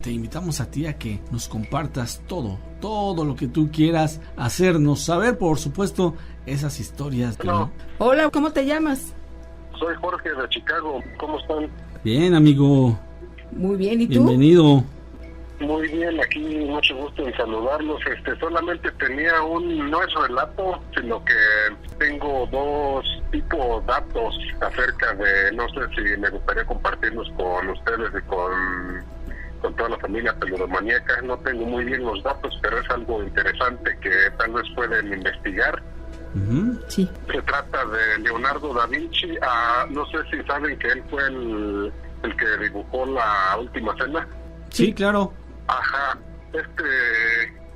Te invitamos a ti a que nos compartas todo lo que tú quieras hacernos saber, por supuesto, esas historias. No. Hola, ¿cómo te llamas? Soy Jorge de Chicago. ¿Cómo están? Bien, amigo. Muy bien, ¿y tú? Bienvenido. Muy bien, aquí mucho gusto en saludarlos. Solamente tenía no es relato, sino que tengo dos tipos de datos acerca de, no sé si me gustaría compartirlos con ustedes y con toda la familia peludomaníaca. No tengo muy bien los datos, pero es algo interesante que tal vez pueden investigar. Sí. Se trata de Leonardo da Vinci. No sé si saben que él fue el que dibujó la Última Cena. Sí, claro. Ajá.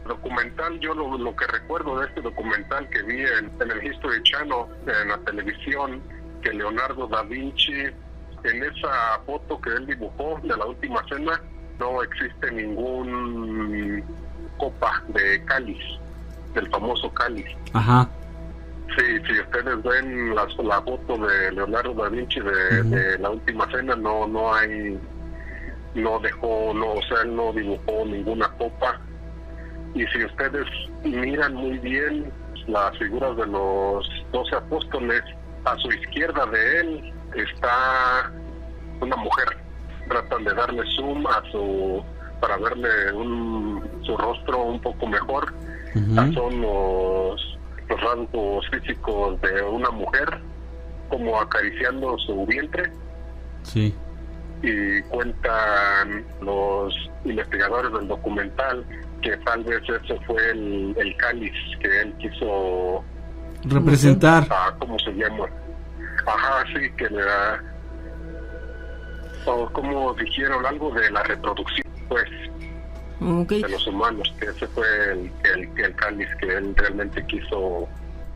Documental, yo lo que recuerdo de este documental que vi en el History Channel, en la televisión, que Leonardo da Vinci, en esa foto que él dibujó de la Última Cena, no existe ningún copa de cáliz, del famoso cáliz. Aja. Sí, si ustedes ven la foto de Leonardo da Vinci de la Última Cena, no hay, no dejó, o sea, él no dibujó ninguna copa. Y si ustedes miran muy bien las figuras de los 12 apóstoles, a su izquierda de él está una mujer. Tratan de darle zoom para verle su rostro un poco mejor. Son los rasgos físicos de una mujer, como acariciando su vientre. Sí. Y cuentan los investigadores del documental que tal vez ese fue el cáliz que él quiso representar. ¿Cómo se llama? Ajá, sí, que le da, o como dijeron, algo de la reproducción, pues, de los humanos, que ese fue el cáliz que él realmente quiso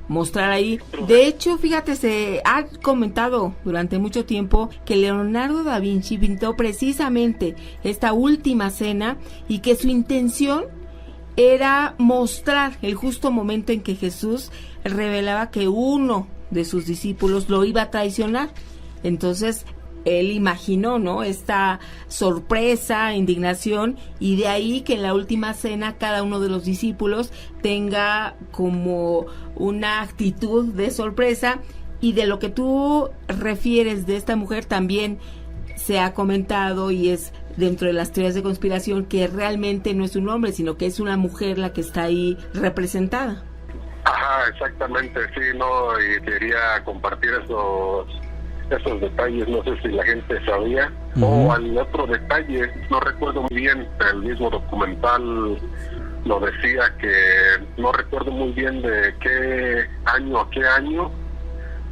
mostrar ahí. De hecho, fíjate, se ha comentado durante mucho tiempo que Leonardo da Vinci pintó precisamente esta Última Cena y que su intención era mostrar el justo momento en que Jesús revelaba que uno de sus discípulos lo iba a traicionar. Entonces él imaginó, ¿no?, esta sorpresa, indignación, y de ahí que en la Última Cena cada uno de los discípulos tenga como una actitud de sorpresa. Y de lo que tú refieres de esta mujer también se ha comentado, y es dentro de las teorías de conspiración, que realmente no es un hombre, sino que es una mujer la que está ahí representada. Ajá, exactamente, sí, no, y quería compartir esos detalles, no sé si la gente sabía. O al otro detalle, no recuerdo muy bien, el mismo documental lo decía, que no recuerdo muy bien de qué año a qué año,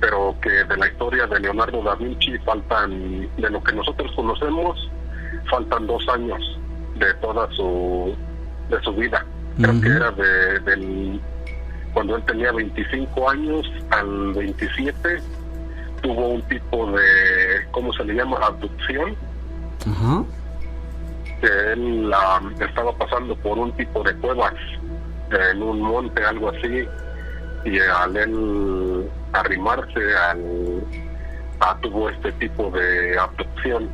pero que de la historia de Leonardo da Vinci faltan, de lo que nosotros conocemos, faltan 2 años de toda su vida. Creo que era cuando él tenía 25 años al 27, tuvo un tipo de, ¿cómo se le llama?, abducción. Que él estaba pasando por un tipo de cuevas en un monte, algo así, y al él arrimarse tuvo este tipo de abducción.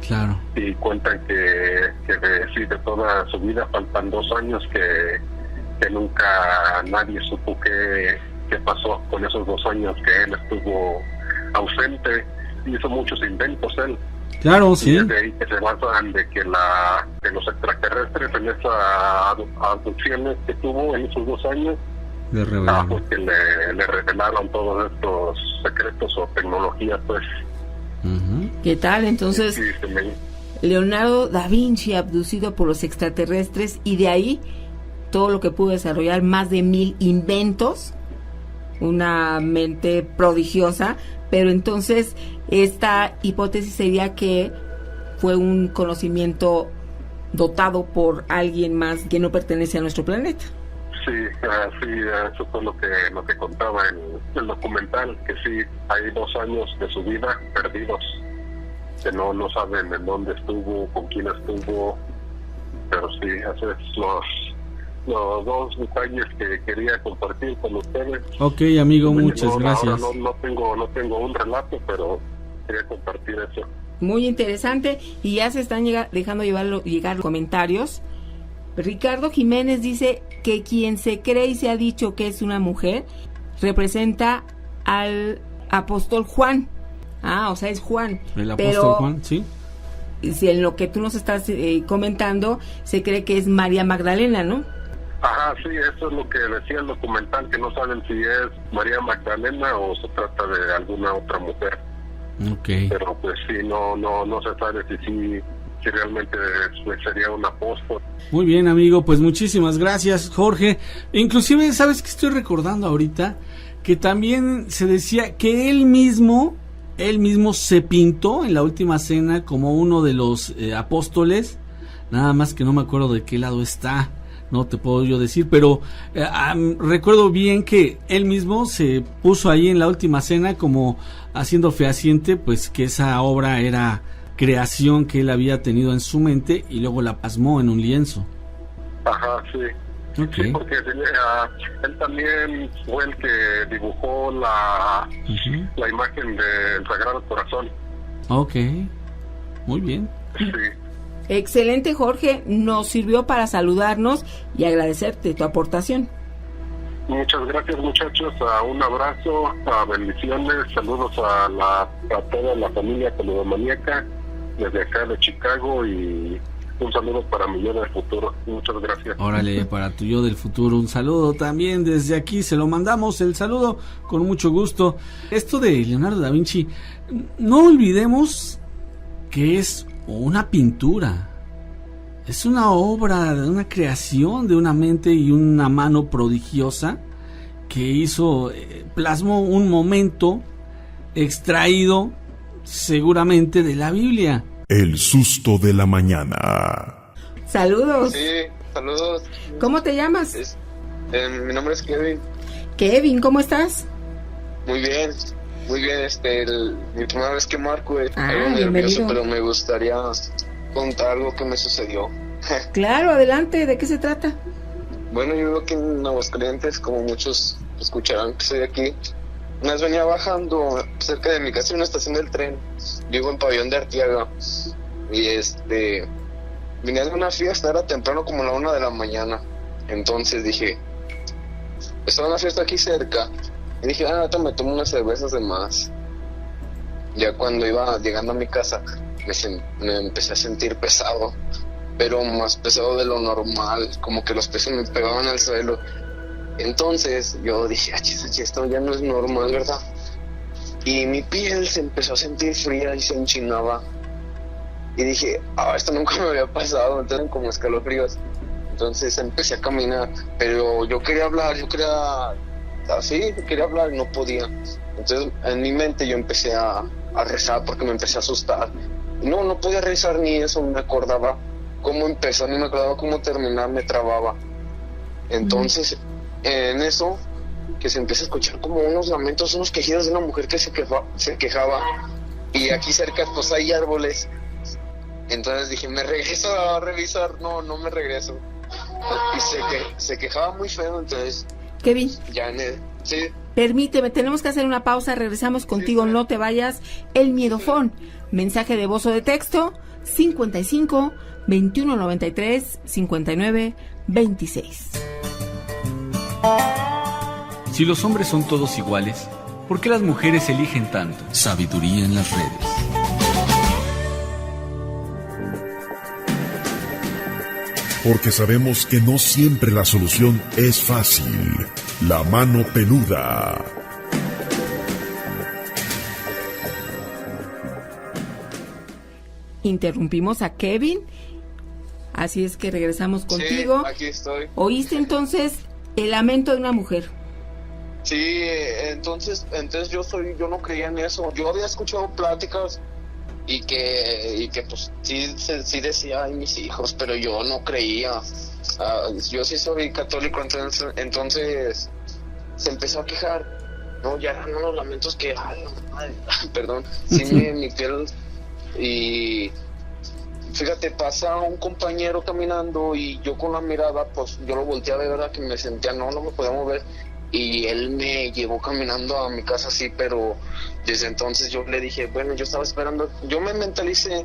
Claro. Y cuentan que de toda su vida faltan 2 años que nunca nadie supo qué pasó con esos 2 años que él estuvo ausente. Hizo muchos inventos él. Claro, sí. Y de ahí que se basan de que los extraterrestres, en esas abducciones que tuvo en esos 2 años, pues que le revelaron todos estos secretos o tecnologías, pues. ¿Qué tal? Entonces, sí, Leonardo da Vinci abducido por los extraterrestres, y de ahí todo lo que pudo desarrollar, más de 1000 inventos, una mente prodigiosa. Pero entonces esta hipótesis sería que fue un conocimiento dotado por alguien más que no pertenece a nuestro planeta. Sí, eso fue lo que contaba en el documental, que sí, hay 2 años de su vida perdidos, que no saben en dónde estuvo, con quién estuvo, pero sí, esos es los 2 detalles que quería compartir con ustedes. Ok, amigo, muchas gracias. Ahora no tengo un relato, pero quería compartir eso. Muy interesante, y ya se están dejando llegar comentarios. Ricardo Jiménez dice que quien se cree y se ha dicho que es una mujer representa al apóstol Juan. O sea, es Juan. El apóstol Juan, sí. Si en lo que tú nos estás comentando, se cree que es María Magdalena, ¿no? Ajá, sí, eso es lo que decía el documental, que no saben si es María Magdalena o se trata de alguna otra mujer. Okay. Pero pues sí, no se sabe si realmente sería un apóstol. Muy bien, amigo, pues muchísimas gracias, Jorge. Inclusive, ¿sabes qué estoy recordando ahorita? Que también se decía que él mismo se pintó en la última cena como uno de los apóstoles, nada más que no me acuerdo de qué lado está, no te puedo yo decir, pero recuerdo bien que él mismo se puso ahí en la última cena como haciendo fehaciente, pues que esa obra era creación que él había tenido en su mente y luego la plasmó en un lienzo. Ajá, sí. Okay. Sí, porque él también fue el que dibujó la imagen del Sagrado Corazón. Ok, muy bien. Sí. Excelente, Jorge, nos sirvió para saludarnos y agradecerte tu aportación. Muchas gracias, muchachos, un abrazo, bendiciones, saludos a toda la familia Peludomaníaca desde acá de Chicago, y un saludo para mi yo del futuro. Muchas gracias. Órale, para tu yo del futuro, un saludo también desde aquí, se lo mandamos el saludo con mucho gusto. Esto de Leonardo da Vinci, no olvidemos que es una pintura, es una obra, una creación de una mente y una mano prodigiosa que hizo, plasmó un momento extraído seguramente de la Biblia. El susto de la mañana. Saludos. Sí, saludos. ¿Cómo te llamas? Mi nombre es Kevin. Kevin, ¿cómo estás? Muy bien, muy bien. Mi primera vez que marco es algo bienvenido. nervioso, pero me gustaría contar algo que me sucedió. Claro, adelante, ¿de qué se trata? Bueno, yo vivo aquí en Aguascalientes, como muchos escucharán que soy de aquí. Una vez venía bajando cerca de mi casa en una estación del tren. Vivo en Pabellón de Arteaga. Y venía de una fiesta, era temprano, como la 1 de la mañana. Entonces dije, estaba una fiesta aquí cerca. Y dije, ahorita me tomo unas cervezas de más. Ya cuando iba llegando a mi casa, me empecé a sentir pesado. Pero más pesado de lo normal, como que los pesos me pegaban al suelo. Entonces yo dije, esto ya no es normal, ¿verdad? Y mi piel se empezó a sentir fría y se enchinaba. Y dije, esto nunca me había pasado, entonces como escalofríos. Entonces empecé a caminar, pero yo quería hablar, quería hablar y no podía. Entonces en mi mente yo empecé a rezar porque me empecé a asustar. No podía rezar ni eso, me acordaba cómo empezar, ni me acordaba cómo terminar, me trababa. Entonces en eso, que se empieza a escuchar como unos lamentos, unos quejidos de una mujer que se quejaba, y aquí cerca pues hay árboles. Entonces dije, me regreso a revisar. No me regreso. Y se quejaba muy feo. Entonces Kevin, sí. Permíteme, tenemos que hacer una pausa, regresamos contigo, sí. No te vayas. El Miedofón, mensaje de voz o de texto 55 21 93 59 26. Si los hombres son todos iguales, ¿por qué las mujeres eligen tanto? Sabiduría en las redes. Porque sabemos que no siempre la solución es fácil. La mano peluda. Interrumpimos a Kevin, así es que regresamos contigo. Sí, aquí estoy. ¿Oíste entonces el lamento de una mujer? Sí, entonces yo no creía en eso. Yo había escuchado pláticas y que pues sí decía, ay, mis hijos, pero yo no creía. Yo sí soy católico, entonces se empezó a quejar. No, ya eran unos lamentos que, perdón, sí, mi piel. Y fíjate, pasa un compañero caminando y yo con la mirada, pues yo lo volteé a ver, ¿verdad? Que me sentía, no me podía mover. y él me llevó caminando a mi casa así, pero desde entonces yo le dije, bueno, yo estaba esperando, yo me mentalicé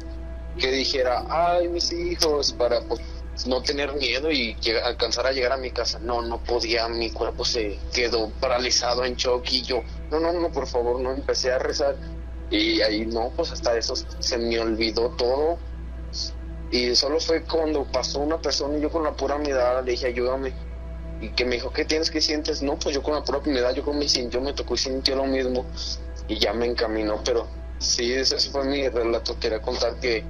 que dijera, ay, mis hijos, para pues, no tener miedo y alcanzar a llegar a mi casa. No podía, mi cuerpo se quedó paralizado en shock y yo, no, por favor, no, empecé a rezar y ahí no, pues hasta eso se me olvidó todo y solo fue cuando pasó una persona y yo con la pura mirada le dije, ayúdame, y que me dijo, ¿qué tienes, qué sientes? No, pues yo con la pura mirada, yo me tocó y sintió lo mismo y ya me encaminó, pero sí, ese fue mi relato. Quería contar que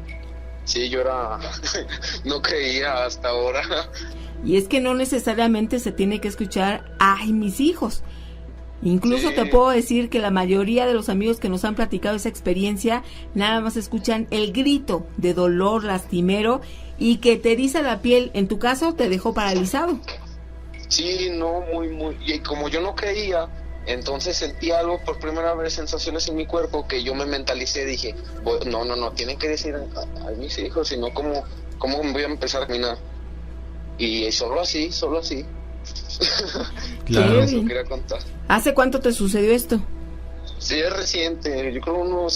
sí, yo no creía hasta ahora. Y es que no necesariamente se tiene que escuchar, ay, mis hijos. Incluso Sí. te puedo decir que la mayoría de los amigos que nos han platicado esa experiencia, nada más escuchan el grito de dolor lastimero y que te eriza la piel. En tu caso, te dejó paralizado. Sí, no, muy, y como yo no creía, entonces sentí algo por primera vez, sensaciones en mi cuerpo, que yo me mentalicé, dije, no, tienen que decir a mis hijos, si no, ¿cómo voy a empezar a caminar? Y solo así. Claro. Qué Eso bien. quería contar. ¿Hace cuánto te sucedió esto? Sí, es reciente, yo creo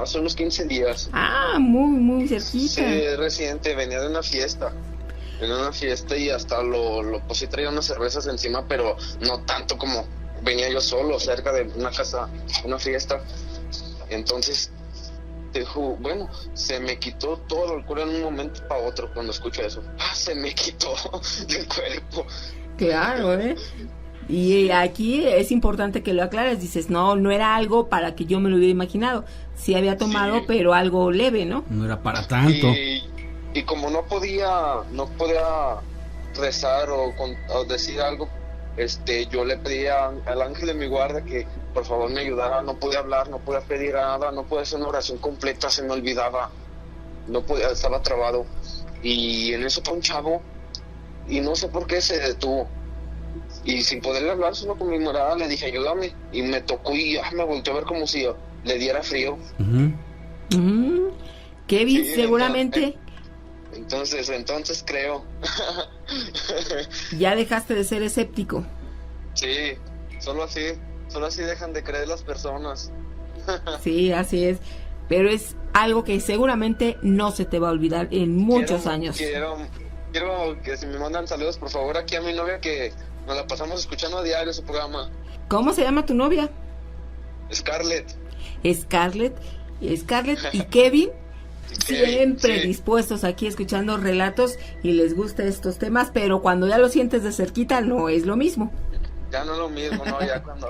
hace unos 15 días. Ah, muy cerquita. Sí, es reciente, venía de una fiesta. Y hasta pues sí traía unas cervezas encima, pero no tanto como venía yo solo, cerca de una casa, una fiesta. Entonces, bueno, se me quitó todo el alcohol en un momento para otro cuando escucho eso. Se me quitó del cuerpo. Claro, Y aquí es importante que lo aclares. Dices, no era algo para que yo me lo hubiera imaginado. Sí había tomado, Sí. pero algo leve, ¿no? No era para tanto. Y como no podía rezar o decir algo, yo le pedí al ángel de mi guarda que por favor me ayudara. No podía hablar, no podía pedir nada, no podía hacer una oración completa, se me olvidaba, no podía, estaba trabado. Y en eso fue un chavo y no sé por qué se detuvo, y sin poderle hablar, solo con mi mirada le dije, ayúdame, y me tocó y me volteó a ver como si le diera frío. Ujú. Kevin, Sí, seguramente Entonces creo. ya dejaste de ser escéptico. Sí, solo así dejan de creer las personas. Sí, así es. Pero es algo que seguramente no se te va a olvidar en muchos años. Quiero que si me mandan saludos, por favor, aquí a mi novia, que nos la pasamos escuchando a diario su programa. ¿Cómo se llama tu novia? Scarlett. Scarlett y Kevin, siempre sí. dispuestos aquí escuchando relatos y les gusta estos temas, pero cuando ya lo sientes de cerquita no es lo mismo. Ya no es lo mismo, ¿no? Ya cuando...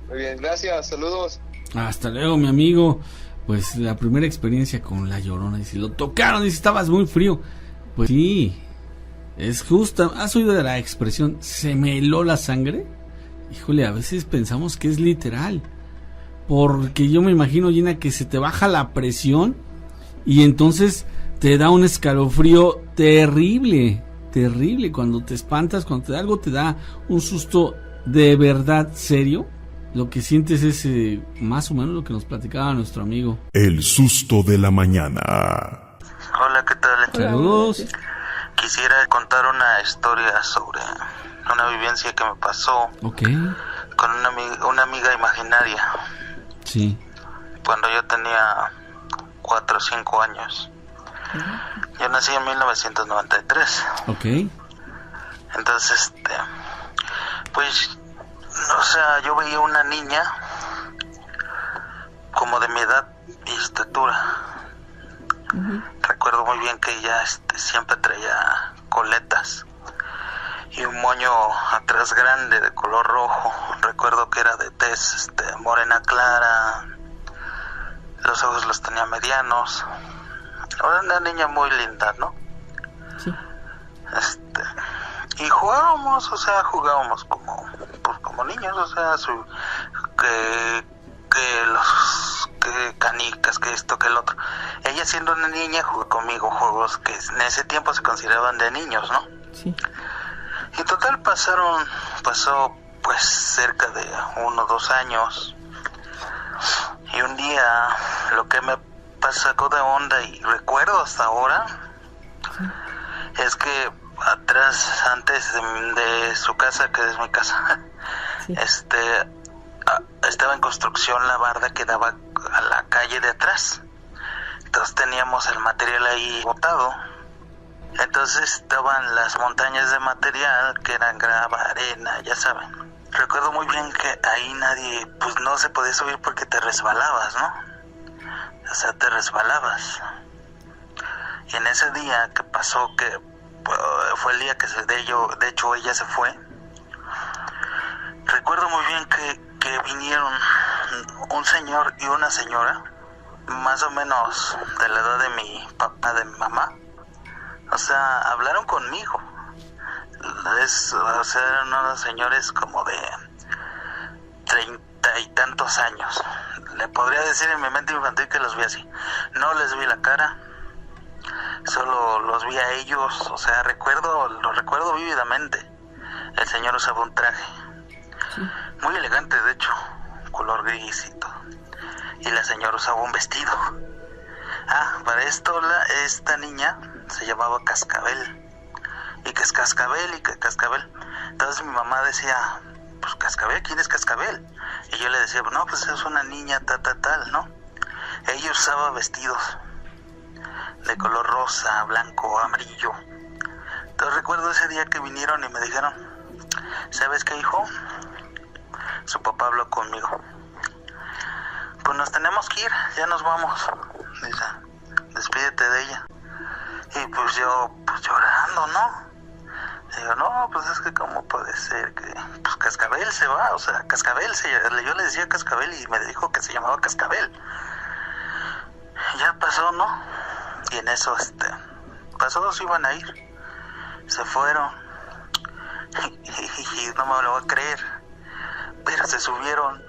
Muy bien, gracias, saludos. Hasta luego, mi amigo. Pues la primera experiencia con La Llorona, dice, lo tocaron, dice, estabas muy frío. Pues sí, es justa. ¿Has oído de la expresión, se me heló la sangre? Híjole, a veces pensamos que es literal. Porque yo me imagino, Gina, que se te baja la presión y entonces te da un escalofrío terrible. Cuando te espantas, cuando te da algo, te da un susto de verdad serio. Lo que sientes es más o menos lo que nos platicaba nuestro amigo. El susto de la mañana. Hola, ¿qué tal? Saludos. Quisiera contar una historia sobre una vivencia que me pasó Ok, con una amiga imaginaria sí. cuando yo tenía 4 o 5 años. Yo nací en 1993. Ok, Entonces, pues, o sea, yo veía una niña como de mi edad y estatura. Recuerdo muy bien que ella siempre traía coletas y un moño atrás grande de color rojo. Recuerdo que era de tez morena clara, los ojos los tenía medianos. Era una niña muy linda, ¿no? Sí. Y jugábamos como niños, o sea, que canicas, que esto, que el otro. Ella, siendo una niña, jugó conmigo juegos que en ese tiempo se consideraban de niños, ¿no? Sí. Y total pasó pues cerca de 1 o 2 años, y un día lo que me sacó de onda y recuerdo hasta ahora es que atrás, antes de su casa, que es mi casa, Sí. Estaba en construcción la barda que daba a la calle de atrás. Entonces teníamos el material ahí botado. Entonces estaban las montañas de material que eran grava, arena, ya saben. Recuerdo muy bien que ahí nadie, pues no se podía subir porque te resbalabas, ¿no? O sea, te resbalabas. Y en ese día que pasó, que fue el día que de hecho ella se fue, recuerdo muy bien que vinieron un señor y una señora, más o menos de la edad de mi papá, de mi mamá. O sea, hablaron conmigo. Eran unos señores como de 30 y tantos años. Le podría decir en mi mente infantil que los vi así. No les vi la cara, solo los vi a ellos. O sea, lo recuerdo vívidamente. El señor usaba un traje muy elegante, de hecho, color gris y todo. Y la señora usaba un vestido. Para esto esta niña se llamaba Cascabel. Y que es Cascabel, y que Cascabel. Entonces mi mamá decía, pues Cascabel, ¿quién es Cascabel? Y yo le decía, no, pues es una niña tal, ¿no? Ella usaba vestidos de color rosa, blanco, amarillo. Entonces recuerdo ese día que vinieron y me dijeron, ¿sabes qué, hijo? Su papá habló conmigo. Pues nos tenemos que ir, ya nos vamos. Dice, despídete de ella. Y pues yo, llorando, ¿no? Digo, no, pues es que cómo puede ser que, pues Cascabel se va, o sea, Cascabel, yo le decía Cascabel y me dijo que se llamaba Cascabel. Ya pasó, ¿no? Y en eso, pasó, se iban a ir. Se fueron. Y no me lo voy a creer. Pero se subieron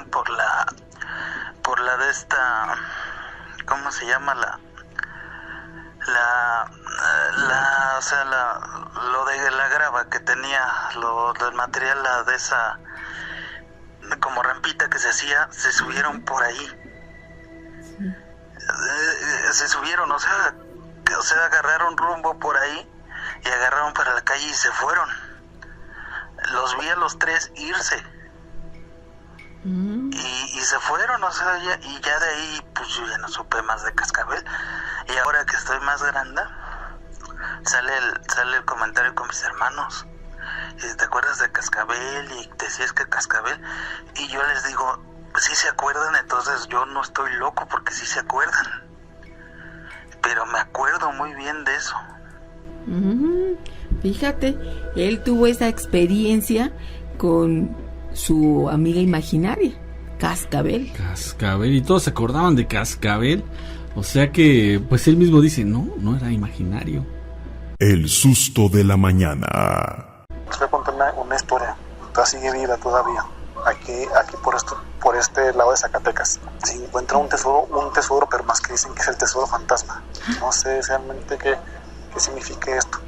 por la de esta, ¿cómo se llama? Lo de la grava que tenía, del material, la de esa como rampita que se hacía, se subieron por ahí. Se subieron, o sea, agarraron rumbo por ahí y agarraron para la calle y se fueron. Los vi a los tres irse. Y se fueron, o sea, y ya de ahí pues yo ya no supe más de Cascabel. Y ahora que estoy más grande, sale el comentario con mis hermanos. Y te acuerdas de Cascabel, y decías que Cascabel, y yo les digo, sí se acuerdan. Entonces yo no estoy loco porque sí se acuerdan, pero me acuerdo muy bien de eso. Fíjate, él tuvo esa experiencia con su amiga imaginaria, Cascabel. Y todos se acordaban de Cascabel. O sea que, pues él mismo dice, no era imaginario. El susto de la mañana. Les voy a contar una historia, sigue viva todavía. Aquí por este lado de Zacatecas se encuentra un tesoro, pero más que dicen que es el tesoro fantasma. No sé realmente qué significa esto.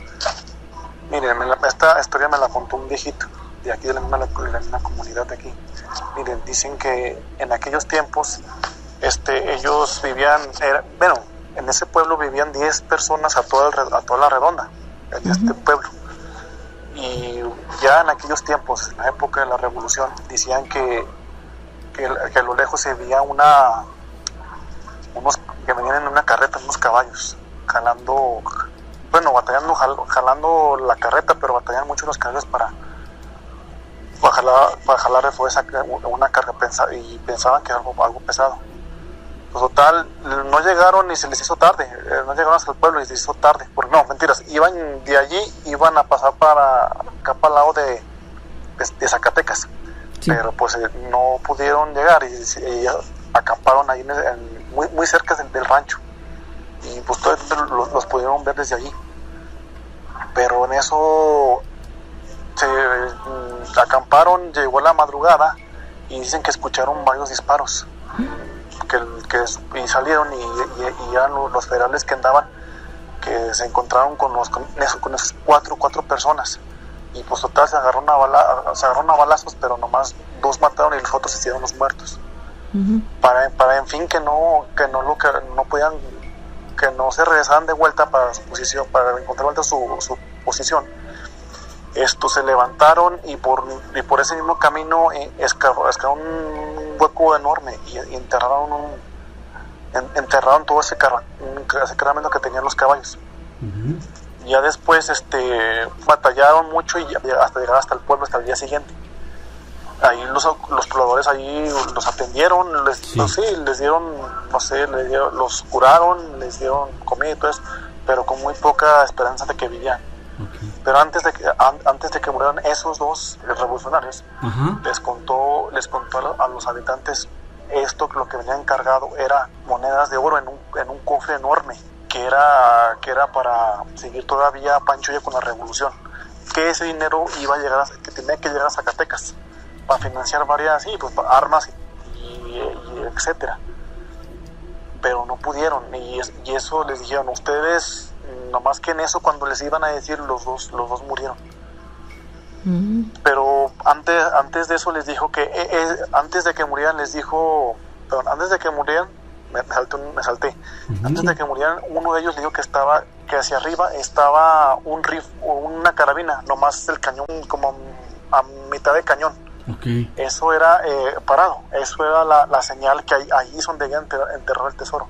Miren, esta historia me la contó un viejito de aquí de la misma comunidad de aquí. Miren, dicen que en aquellos tiempos ellos vivían, en ese pueblo vivían 10 personas a toda la redonda, en este pueblo. Y ya en aquellos tiempos, en la época de la revolución, decían que a lo lejos se veía unos que venían en una carreta, unos caballos, jalando la carreta, pero batallan mucho los caballos para jalar una carga, y pensaban que era algo pesado. Pues total, no llegaron y se les hizo tarde, no llegaron hasta el pueblo y se les hizo tarde, iban de allí, iban a pasar para acá para el lado de Zacatecas, sí. Pero pues no pudieron llegar y acamparon ahí muy cerca del rancho, y pues todos los pudieron ver desde allí, pero en eso se acamparon, llegó la madrugada y dicen que escucharon varios disparos. Y salieron y eran los federales que andaban, que se encontraron con esas cuatro personas, y pues total se agarraron a balazos, pero nomás 2 mataron y los otros se hicieron los muertos. Para en fin que no podían, que no se regresaran de vuelta para su posición, para encontrar vuelta su posición. Se levantaron y por ese mismo camino excavaron un hueco enorme y enterraron todo ese cargamento que tenían los caballos. Ya después batallaron mucho y hasta llegar hasta el pueblo hasta el día siguiente. Ahí los pobladores ahí los atendieron, les dieron, los curaron, les dieron comida y todo eso, pero con muy poca esperanza de que vivían. Okay. Pero antes de que murieran esos dos revolucionarios, les contó a los habitantes lo que venía encargado era monedas de oro en un cofre enorme que era para seguir todavía a Pancho Villa con la revolución, que ese dinero que tenía que llegar a Zacatecas para financiar varias armas y etcétera, pero no pudieron y eso les dijeron ustedes. Nomás que en eso, cuando les iban a decir, los dos murieron. Pero antes de eso les dijo que antes de que murieran me salté. Antes de que murieran, uno de ellos dijo que hacia arriba estaba un rifle o una carabina, nomás el cañón como a mitad de cañón. Okay. Eso era parado, eso era la señal que ahí es donde habían enterrado el tesoro.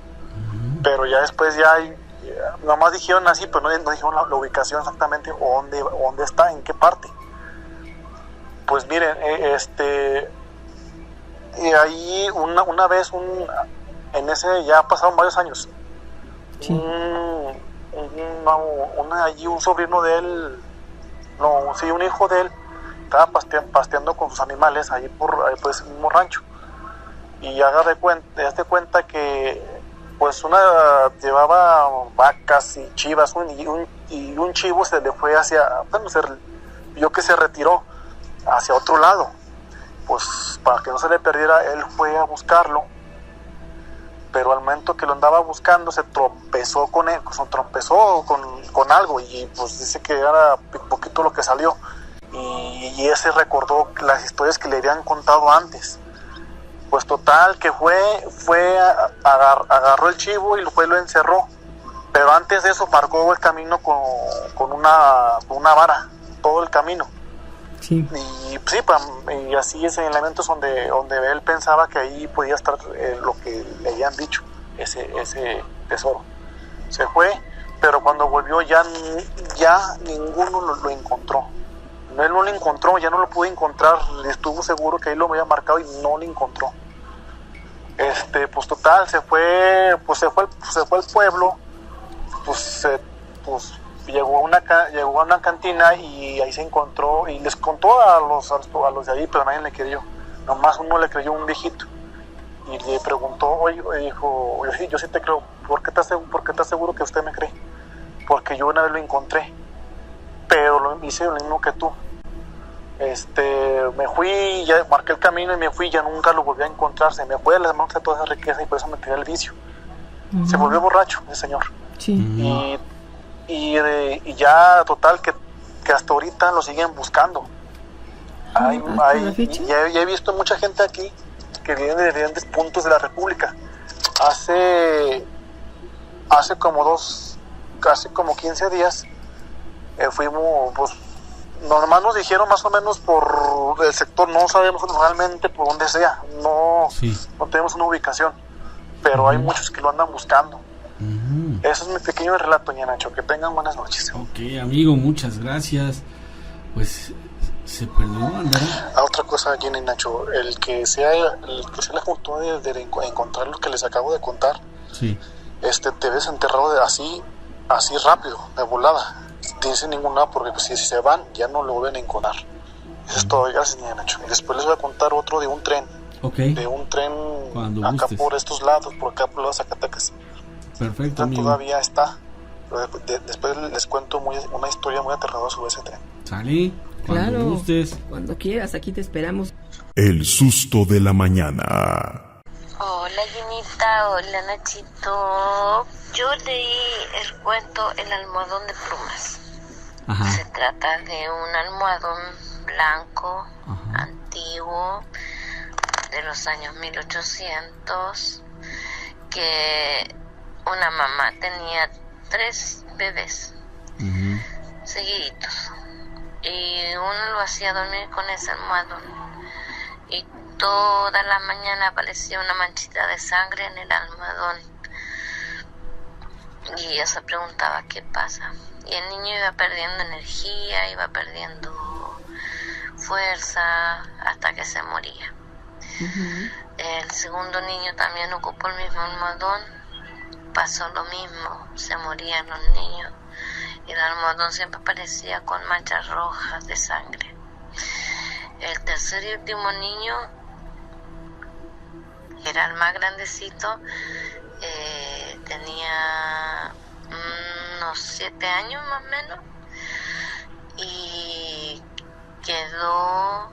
Pero ya después nomás dijeron así, pero no dijeron la ubicación exactamente o dónde está, en qué parte. Pues miren, y ahí una vez en ese ya pasaron varios años. Sí. Un sobrino de él, un hijo de él estaba pasteando con sus animales ahí por ese mismo rancho y hazte cuenta que pues una llevaba vacas y chivas y un chivo se le fue vio que se retiró hacia otro lado. Pues para que no se le perdiera, él fue a buscarlo, pero al momento que lo andaba buscando se tropezó con algo y pues dice que era poquito lo que salió y ese recordó las historias que le habían contado antes. Pues total que agarró el chivo y lo encerró, pero antes de eso marcó el camino con una vara, todo el camino. Sí. Y así es en elementos donde él pensaba que ahí podía estar lo que le habían dicho, ese tesoro. Se fue, pero cuando volvió ya ninguno lo encontró. Él no lo encontró, ya no lo pudo encontrar, estuvo seguro que ahí lo había marcado y no lo encontró. Pues total, se fue al pueblo, llegó a una cantina y ahí se encontró y les contó a los de ahí, pero nadie le creyó. Nomás uno le creyó, un viejito, y le preguntó, dijo, yo sí te creo. ¿Por qué estás seguro que usted me cree? Porque yo una vez lo encontré, pero hice lo mismo que tú. Me fui, ya marqué el camino y me fui, ya nunca lo volví a encontrar. Se me fue de las manos de toda esa riqueza y por eso me tiré al vicio. Se volvió borracho el señor. Sí. Y ya total que hasta ahorita lo siguen buscando. Ya he visto mucha gente aquí que viene de diferentes puntos de la República. Hace como 15 días fuimos, pues normal nos dijeron más o menos por el sector, no sabemos realmente por dónde sea, no tenemos una ubicación, pero hay muchos que lo andan buscando. Eso es mi pequeño relato, doña Nacho, que tengan buenas noches. Ok, amigo, muchas gracias. Pues se perdió, ¿verdad? Otra cosa, Jenny, Nacho, el que se le juntó de encontrar lo que les acabo de contar, te ves enterrado así rápido, de volada, sin ningún lado, porque si se van ya no lo vuelven a encontrar. Eso es todo, gracias, doña Nacho. Y después les voy a contar otro de un tren. De un tren cuando acá gustes. Por estos lados, por acá por los Zacatecas. Perfecto, amigo. Todavía está. Después les cuento una historia muy aterradora sobre ese tren. Salí, cuando gustes. Cuando quieras, aquí te esperamos. El susto de la mañana. Hola, Jenita, hola, Nachito. Yo leí el cuento El almohadón de plumas. Ajá. Se trata de un almohadón blanco, antiguo, de los años 1800, que una mamá tenía 3 bebés seguiditos y uno lo hacía dormir con ese almohadón. Y toda la mañana aparecía una manchita de sangre en el almohadón. Y ella se preguntaba qué pasa. Y el niño iba perdiendo energía, iba perdiendo fuerza hasta que se moría. El segundo niño también ocupó el mismo almohadón. Pasó lo mismo, se morían los niños. Y el almohadón siempre aparecía con manchas rojas de sangre. El tercer y último niño, que era el más grandecito, tenía unos 7 años más o menos, y quedó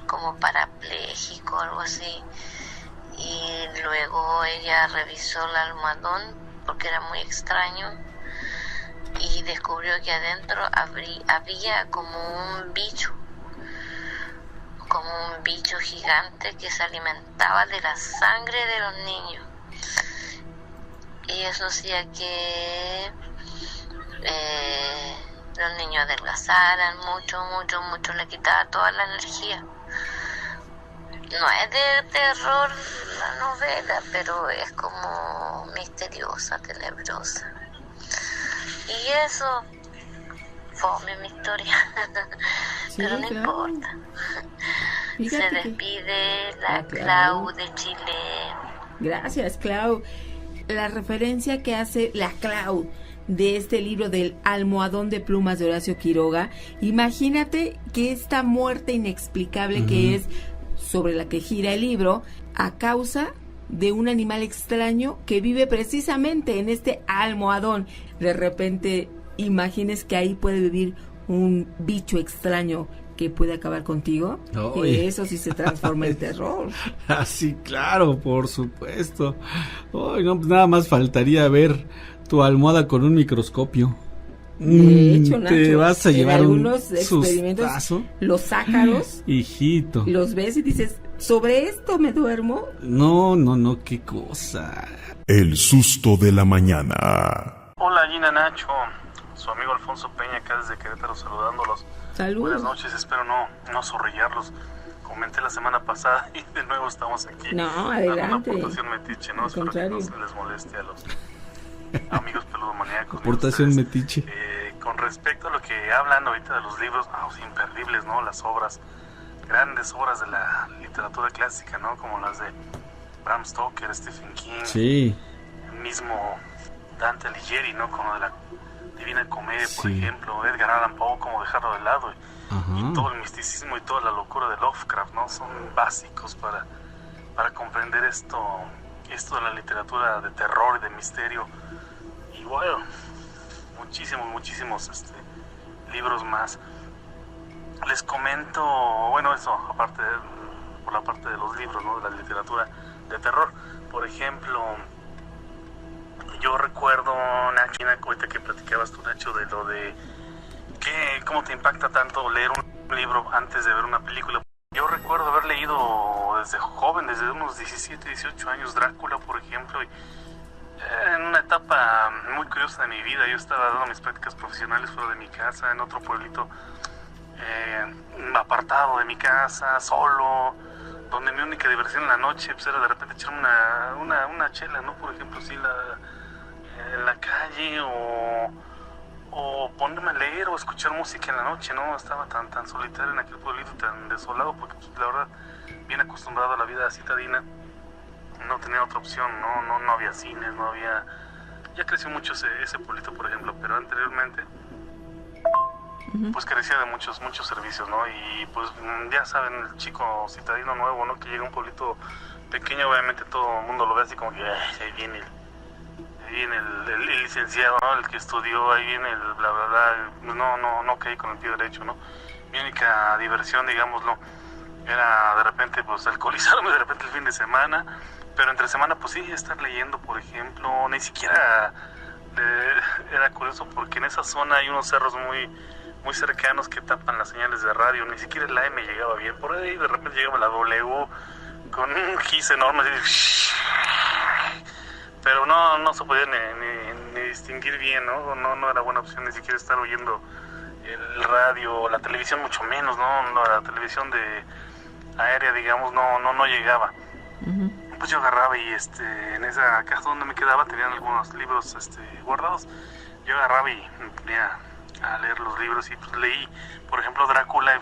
como parapléjico, algo así. Y luego ella revisó el almohadón porque era muy extraño y descubrió que adentro había como un bicho gigante que se alimentaba de la sangre de los niños. Y eso hacía que los niños adelgazaran mucho, le quitaba toda la energía. No es de terror la novela, pero es como misteriosa, tenebrosa. Y eso, fome mi historia, sí, pero no importa. Se despide la Clau de Chile. Gracias, Clau. La referencia que hace la Clau de este libro del Almohadón de Plumas de Horacio Quiroga, imagínate que esta muerte inexplicable que es sobre la que gira el libro, a causa de un animal extraño que vive precisamente en este almohadón. De repente, imagines que ahí puede vivir un bicho extraño que puede acabar contigo. Eso sí se transforma en terror. Así, claro, por supuesto. No, pues nada más faltaría ver tu almohada con un microscopio. De hecho, Nacho, te vas a llevar algunos experimentos, sustazo. Los ácaros, hijito, los ves y dices, ¿sobre esto me duermo? No, qué cosa. El susto de la mañana. Hola, Gina, Nacho, su amigo Alfonso Peña acá desde Querétaro saludándolos. Saludos. Buenas noches, espero no zorrillarlos. Comenté la semana pasada y de nuevo estamos aquí. No, adelante. Una aportación metiche, ¿no? Espero que no se les moleste a los amigos peludomaníacos. Aportación metiche. Con respecto a lo que hablan ahorita de los libros, imperdibles, ¿no? Las obras, grandes obras de la literatura clásica, ¿no? Como las de Bram Stoker, Stephen King. Sí. El mismo Dante Alighieri, ¿no? Como de la Divina Comedia, por ejemplo. Edgar Allan Poe, como dejarlo de lado. Y todo el misticismo y toda la locura de Lovecraft, ¿no? Son básicos para comprender esto de la literatura de terror y de misterio. Y bueno, muchísimos libros más. Les comento, bueno, eso, aparte por la parte de los libros, ¿no? De la literatura de terror. Por ejemplo, yo recuerdo, Nacho, ahorita que platicabas tú, Nacho, de lo de cómo te impacta tanto leer un libro antes de ver una película. Yo recuerdo haber leído desde joven, desde unos 17, 18 años, Drácula, por ejemplo, y en una etapa muy curiosa de mi vida. Yo estaba dando mis prácticas profesionales fuera de mi casa, en otro pueblito apartado de mi casa, solo, donde mi única diversión en la noche pues era de repente echarme una chela, ¿no? Por ejemplo, sí, en la calle, o ponerme a leer o escuchar música en la noche, ¿no? Estaba tan solitario en aquel pueblito, tan desolado, porque pues, la verdad, bien acostumbrado a la vida citadina, no tenía otra opción, no había cines, no había... Ya creció mucho ese pueblito, por ejemplo, pero anteriormente pues carecía de muchos servicios, ¿no? Y pues ya saben, el chico citadino nuevo, ¿no? Que llega a un pueblito pequeño, obviamente todo el mundo lo ve así como que ahí viene el licenciado, ¿no? El que estudió, ahí viene el bla bla bla. No caí con el pie derecho, ¿no? Mi única diversión, digámoslo, era de repente pues alcoholizarme de repente el fin de semana, pero entre semana pues sí, estar leyendo, por ejemplo. Ni siquiera era curioso porque en esa zona hay unos cerros muy cercanos que tapan las señales de radio, ni siquiera la M llegaba bien, por ahí de repente llegaba la W con un gis enorme así, pero no se podía ni distinguir bien, ¿no? No era buena opción ni siquiera estar oyendo el radio, la televisión mucho menos, no la televisión de aérea, digamos, no llegaba. Pues yo agarraba y en esa casa donde me quedaba tenían algunos libros guardados. Yo agarraba y me ponía a leer los libros y pues leí, por ejemplo, Drácula y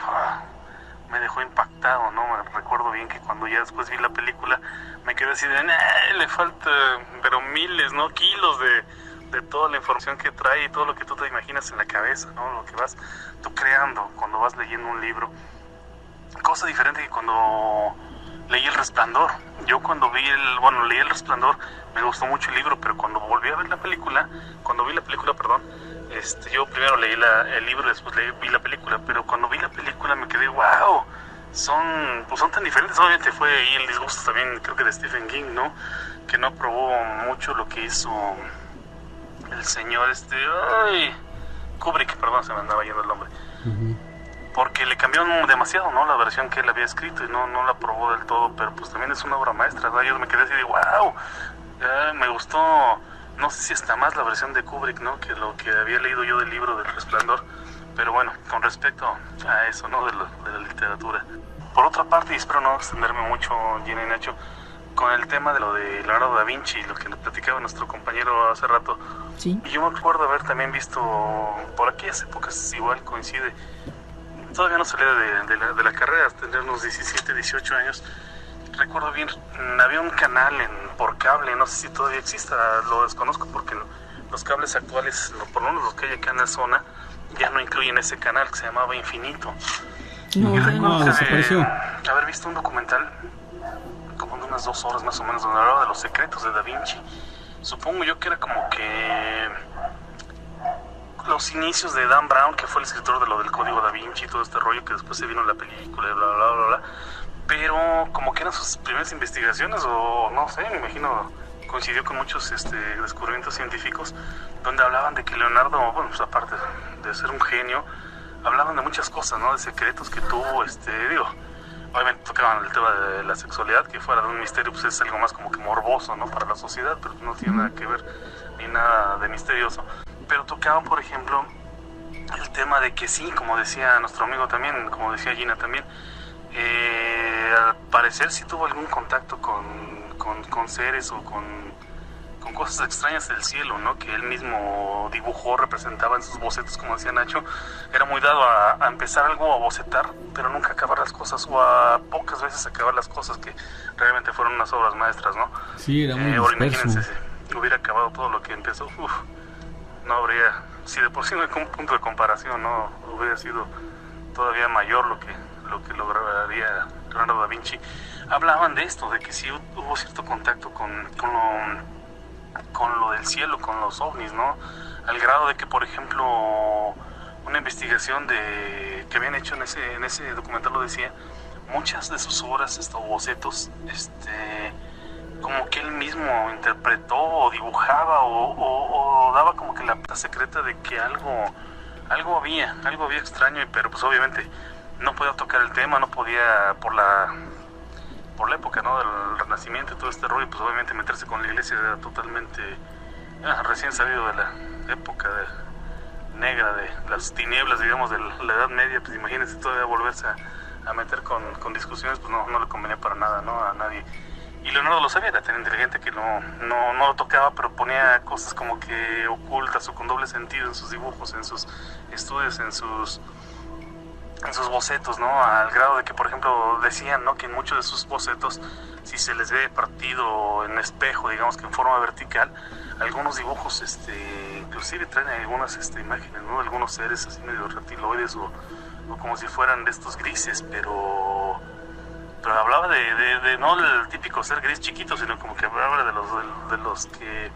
me dejó impactado, ¿no? Me recuerdo bien que cuando ya después vi la película me quedé así de, le falta, pero miles, ¿no? Kilos de toda la información que trae y todo lo que tú te imaginas en la cabeza, ¿no? Lo que vas tú creando cuando vas leyendo un libro. Cosa diferente que cuando leí El Resplandor. Yo cuando leí El Resplandor, me gustó mucho el libro, pero cuando volví a ver la película, yo primero leí el libro y después vi la película, pero cuando vi la película me quedé, wow, son tan diferentes. Obviamente fue ahí el disgusto también, creo que de Stephen King, ¿no? Que no aprobó mucho lo que hizo el señor Kubrick, perdón, se me andaba yendo el nombre. Porque le cambió demasiado, ¿no? La versión que él había escrito y no la aprobó del todo, pero pues también es una obra maestra, ¿no? Yo me quedé así de wow, me gustó, no sé si hasta más la versión de Kubrick, ¿no? Que lo que había leído yo del libro del Resplandor, pero bueno, con respecto a eso, ¿no? De la literatura. Por otra parte, y espero no extenderme mucho, Gina y Nacho, con el tema de lo de Leonardo da Vinci, lo que le platicaba nuestro compañero hace rato. Sí. Y yo me acuerdo haber también visto, por aquellas épocas igual coincide, todavía no salía de la carrera, tendría unos 17, 18 años. Recuerdo bien, había un canal por cable, no sé si todavía exista, lo desconozco porque los cables actuales, por lo menos los que hay acá en la zona, ya no incluyen ese canal que se llamaba Infinito. Y recuerdo desapareció. haber visto un documental como de unas 2 horas más o menos, donde hablaba de los secretos de Da Vinci. Supongo yo que era como que los inicios de Dan Brown, que fue el escritor de lo del Código Da Vinci y todo este rollo que después se vino en la película y bla, bla, bla, bla. Pero como que eran sus primeras investigaciones, o no sé, me imagino coincidió con muchos descubrimientos científicos, donde hablaban de que Leonardo, bueno, pues aparte de ser un genio, hablaban de muchas cosas, ¿no? De secretos que tuvo, obviamente tocaban el tema de la sexualidad, que fuera de un misterio, pues es algo más como que morboso, ¿no? Para la sociedad, pero no tiene nada que ver, ni nada de misterioso. Pero tocaban, por ejemplo, el tema de que sí, como decía nuestro amigo también, como decía Gina también, al parecer sí tuvo algún contacto con seres o con cosas extrañas del cielo, ¿no? Que él mismo dibujó, representaba en sus bocetos, como decía Nacho. Era muy dado a empezar algo, a bocetar, pero nunca acabar las cosas, o a pocas veces acabar las cosas, que realmente fueron unas obras maestras, ¿no? Sí, era muy imagínense, si hubiera acabado todo lo que empezó, no habría, si de por sí no hay un punto de comparación, no hubiera sido todavía mayor lo que lograría Leonardo da Vinci. Hablaban de esto, de que sí hubo cierto contacto con lo del cielo, con los ovnis, ¿no? Al grado de que, por ejemplo, una investigación que habían hecho en ese documental lo decía, muchas de sus obras, bocetos, como que él mismo interpretó o dibujaba o daba como que la pista secreta de que algo había extraño, pero pues obviamente no podía tocar el tema, no podía por la época, ¿no? Del Renacimiento y todo este rollo, pues obviamente meterse con la iglesia era totalmente recién salido de la época negra, de las tinieblas, digamos, de la Edad Media. Pues imagínense todavía volverse a meter con discusiones, pues no le convenía para nada, ¿no? A nadie. Y Leonardo lo sabía, era tan inteligente que no lo tocaba, pero ponía cosas como que ocultas o con doble sentido en sus dibujos, en sus estudios, en sus bocetos, ¿no? Al grado de que, por ejemplo, decían, ¿no? Que en muchos de sus bocetos, si se les ve partido en espejo, digamos que en forma vertical, algunos dibujos, inclusive traen algunas imágenes, ¿no? Algunos seres así medio reptiloides o como si fueran de estos grises, pero hablaba de no el típico ser gris chiquito, sino como que hablaba de los que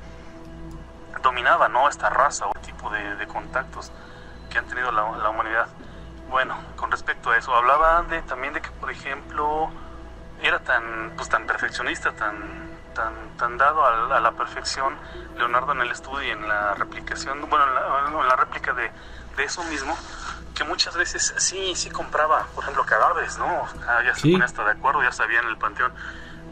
dominaban, ¿no? Esta raza o tipo de contactos que han tenido la humanidad. Bueno, con respecto a eso, hablaba también de que, por ejemplo, era tan perfeccionista, tan dado a la perfección Leonardo en el estudio y en la replicación, bueno, en la réplica de eso mismo, que muchas veces sí compraba, por ejemplo, cadáveres, ¿no? Ya se ponía hasta de acuerdo, ya sabía en el panteón,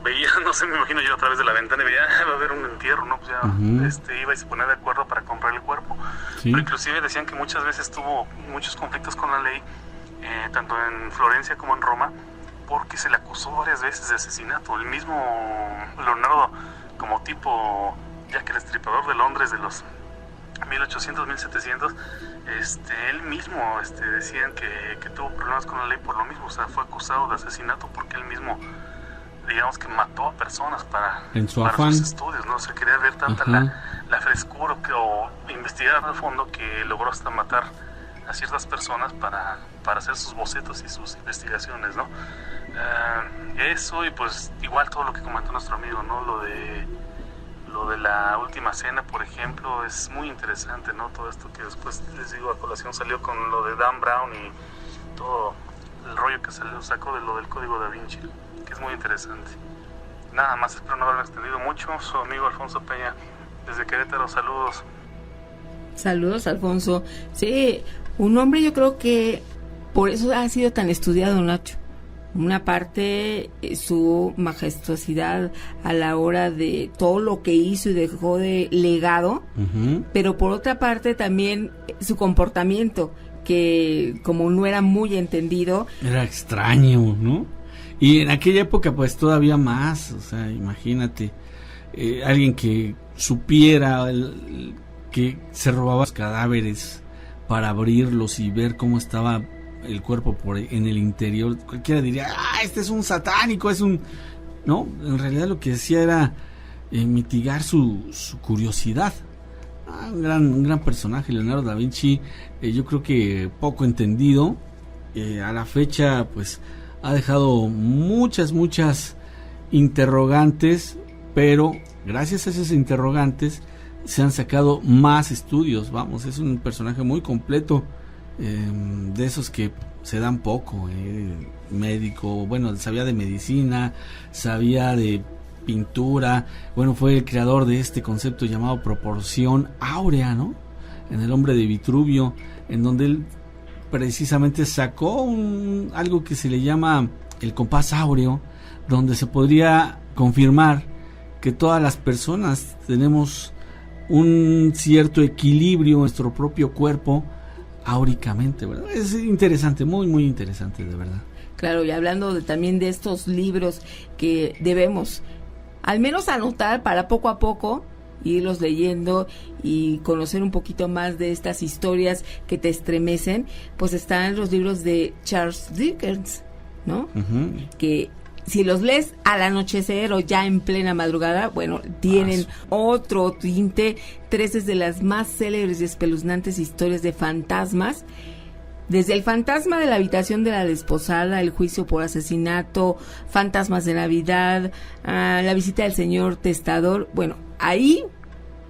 veía, no sé, me imagino yo a través de la ventana y veía, va a haber un entierro, ¿no? Pues ya iba y se ponía de acuerdo para comprar el cuerpo. pero inclusive decían que muchas veces tuvo muchos conflictos con la ley, tanto en Florencia como en Roma, porque se le acusó varias veces de asesinato. El mismo Leonardo, como tipo Jack el Estripador de Londres de los 1800, 1700, él mismo decían que tuvo problemas con la ley por lo mismo. O sea, fue acusado de asesinato porque él mismo, digamos que mató a personas para sus estudios, ¿no? O sea, quería ver tanta la frescura o investigar a fondo que logró hasta matar a ciertas personas para hacer sus bocetos y sus investigaciones, ¿no? Eso, y pues igual todo lo que comentó nuestro amigo, ¿no? Lo de la última cena, por ejemplo, es muy interesante, ¿no? Todo esto que después, les digo, a colación salió con lo de Dan Brown y todo el rollo que sacó de lo del Código Da Vinci, que es muy interesante. Nada más, espero no haberme extendido mucho. Su amigo Alfonso Peña, desde Querétaro, saludos. Saludos, Alfonso. Sí, un hombre, yo creo que por eso ha sido tan estudiado, Nacho. Una parte, su majestuosidad a la hora de todo lo que hizo y dejó de legado, pero por otra parte también su comportamiento, que como no era muy entendido. Era extraño, ¿no? Y en aquella época pues todavía más, o sea, imagínate, alguien que supiera que se robaba los cadáveres para abrirlos y ver cómo estaba el cuerpo en el interior. Cualquiera diría, este es un satánico, no, en realidad lo que decía era mitigar su curiosidad. Un gran personaje, Leonardo da Vinci. Yo creo que poco entendido, a la fecha pues ha dejado muchas interrogantes, pero gracias a esos interrogantes se han sacado más estudios. Vamos, es un personaje muy completo, de esos que se dan poco. Médico, bueno, sabía de medicina, sabía de pintura, bueno, fue el creador de este concepto llamado proporción áurea, ¿no? En El hombre de Vitruvio, en donde él precisamente sacó algo que se le llama el compás áureo, donde se podría confirmar que todas las personas tenemos un cierto equilibrio en nuestro propio cuerpo áuricamente, ¿verdad? Es interesante, muy interesante, de verdad. Claro, y hablando también de estos libros que debemos al menos anotar para poco a poco irlos leyendo y conocer un poquito más de estas historias que te estremecen, pues están los libros de Charles Dickens, ¿no? Que si los lees al anochecer o ya en plena madrugada, bueno, tienen otro tinte. 3 de las más célebres y espeluznantes historias de fantasmas. Desde el fantasma de la habitación de la desposada, el juicio por asesinato, fantasmas de Navidad, la visita del señor testador. Bueno, ahí,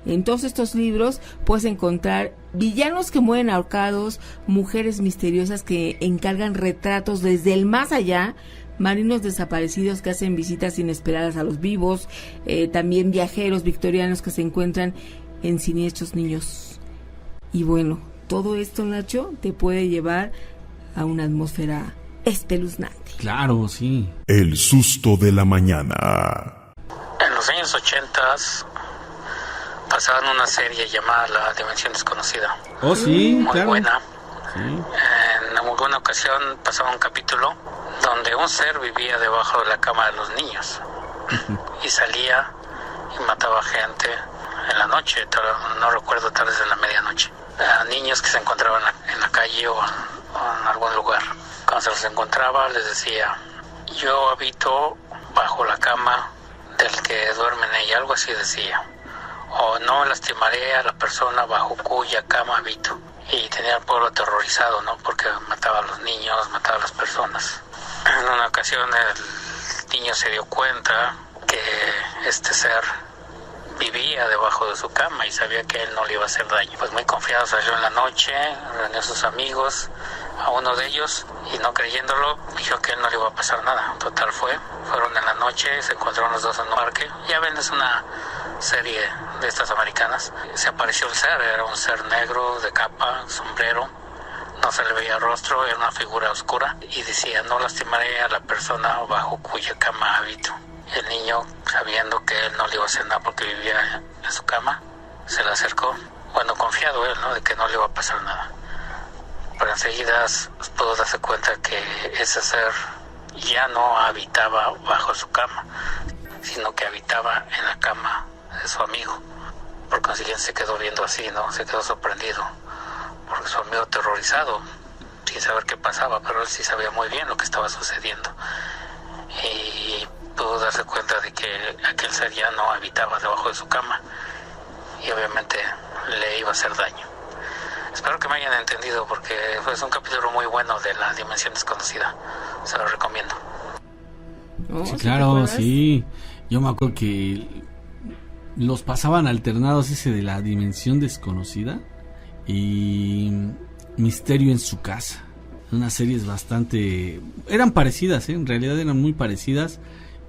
en todos estos libros, puedes encontrar villanos que mueren ahorcados, mujeres misteriosas que encargan retratos desde el más allá, marinos desaparecidos que hacen visitas inesperadas a los vivos, también viajeros victorianos que se encuentran en siniestros niños. Y bueno, todo esto, Nacho, te puede llevar a una atmósfera espeluznante. Claro, sí. El susto de la mañana. En los años 80 pasaban una serie llamada La Dimensión Desconocida. Oh, sí, muy claro. Buena. Sí. En alguna ocasión pasaba un capítulo donde un ser vivía debajo de la cama de los niños y salía y mataba gente en la noche, no recuerdo, tal vez en la medianoche, a niños que se encontraban en la calle o en algún lugar. Cuando se los encontraba les decía: yo habito bajo la cama del que duerme en ella, algo así decía, o no lastimaré a la persona bajo cuya cama habito. Y tenía al pueblo aterrorizado, ¿no? Porque mataba a los niños, mataba a las personas. En una ocasión el niño se dio cuenta que este ser vivía debajo de su cama y sabía que él no le iba a hacer daño. Pues muy confiado salió en la noche, reunió a sus amigos, a uno de ellos, y no creyéndolo, dijo que él no le iba a pasar nada. Total fueron en la noche, se encontraron los dos en un parque. Ya ven, es una serie de estas americanas. Se apareció el ser, era un ser negro, de capa, sombrero, no se le veía rostro, era una figura oscura, y decía: no lastimaré a la persona bajo cuya cama habito. El niño, sabiendo que él no le iba a hacer nada porque vivía en su cama, se le acercó bueno, confiado él, ¿no? De que no le iba a pasar nada. Pero enseguida pudo darse cuenta que ese ser ya no habitaba bajo su cama, sino que habitaba en la cama de su amigo. Por consiguiente se quedó viendo así, ¿no? Se quedó sorprendido, porque su amigo aterrorizado, sin saber qué pasaba, pero él sí sabía muy bien lo que estaba sucediendo. Y pudo darse cuenta de que aquel ser ya no habitaba debajo de su cama y obviamente le iba a hacer daño. Espero que me hayan entendido, porque es un capítulo muy bueno de la dimensión desconocida. Se lo recomiendo. Sí, claro, sí. Yo me acuerdo que los pasaban alternados, ese de la dimensión desconocida y Misterio en su casa. Unas series bastante... eran parecidas, en realidad eran muy parecidas,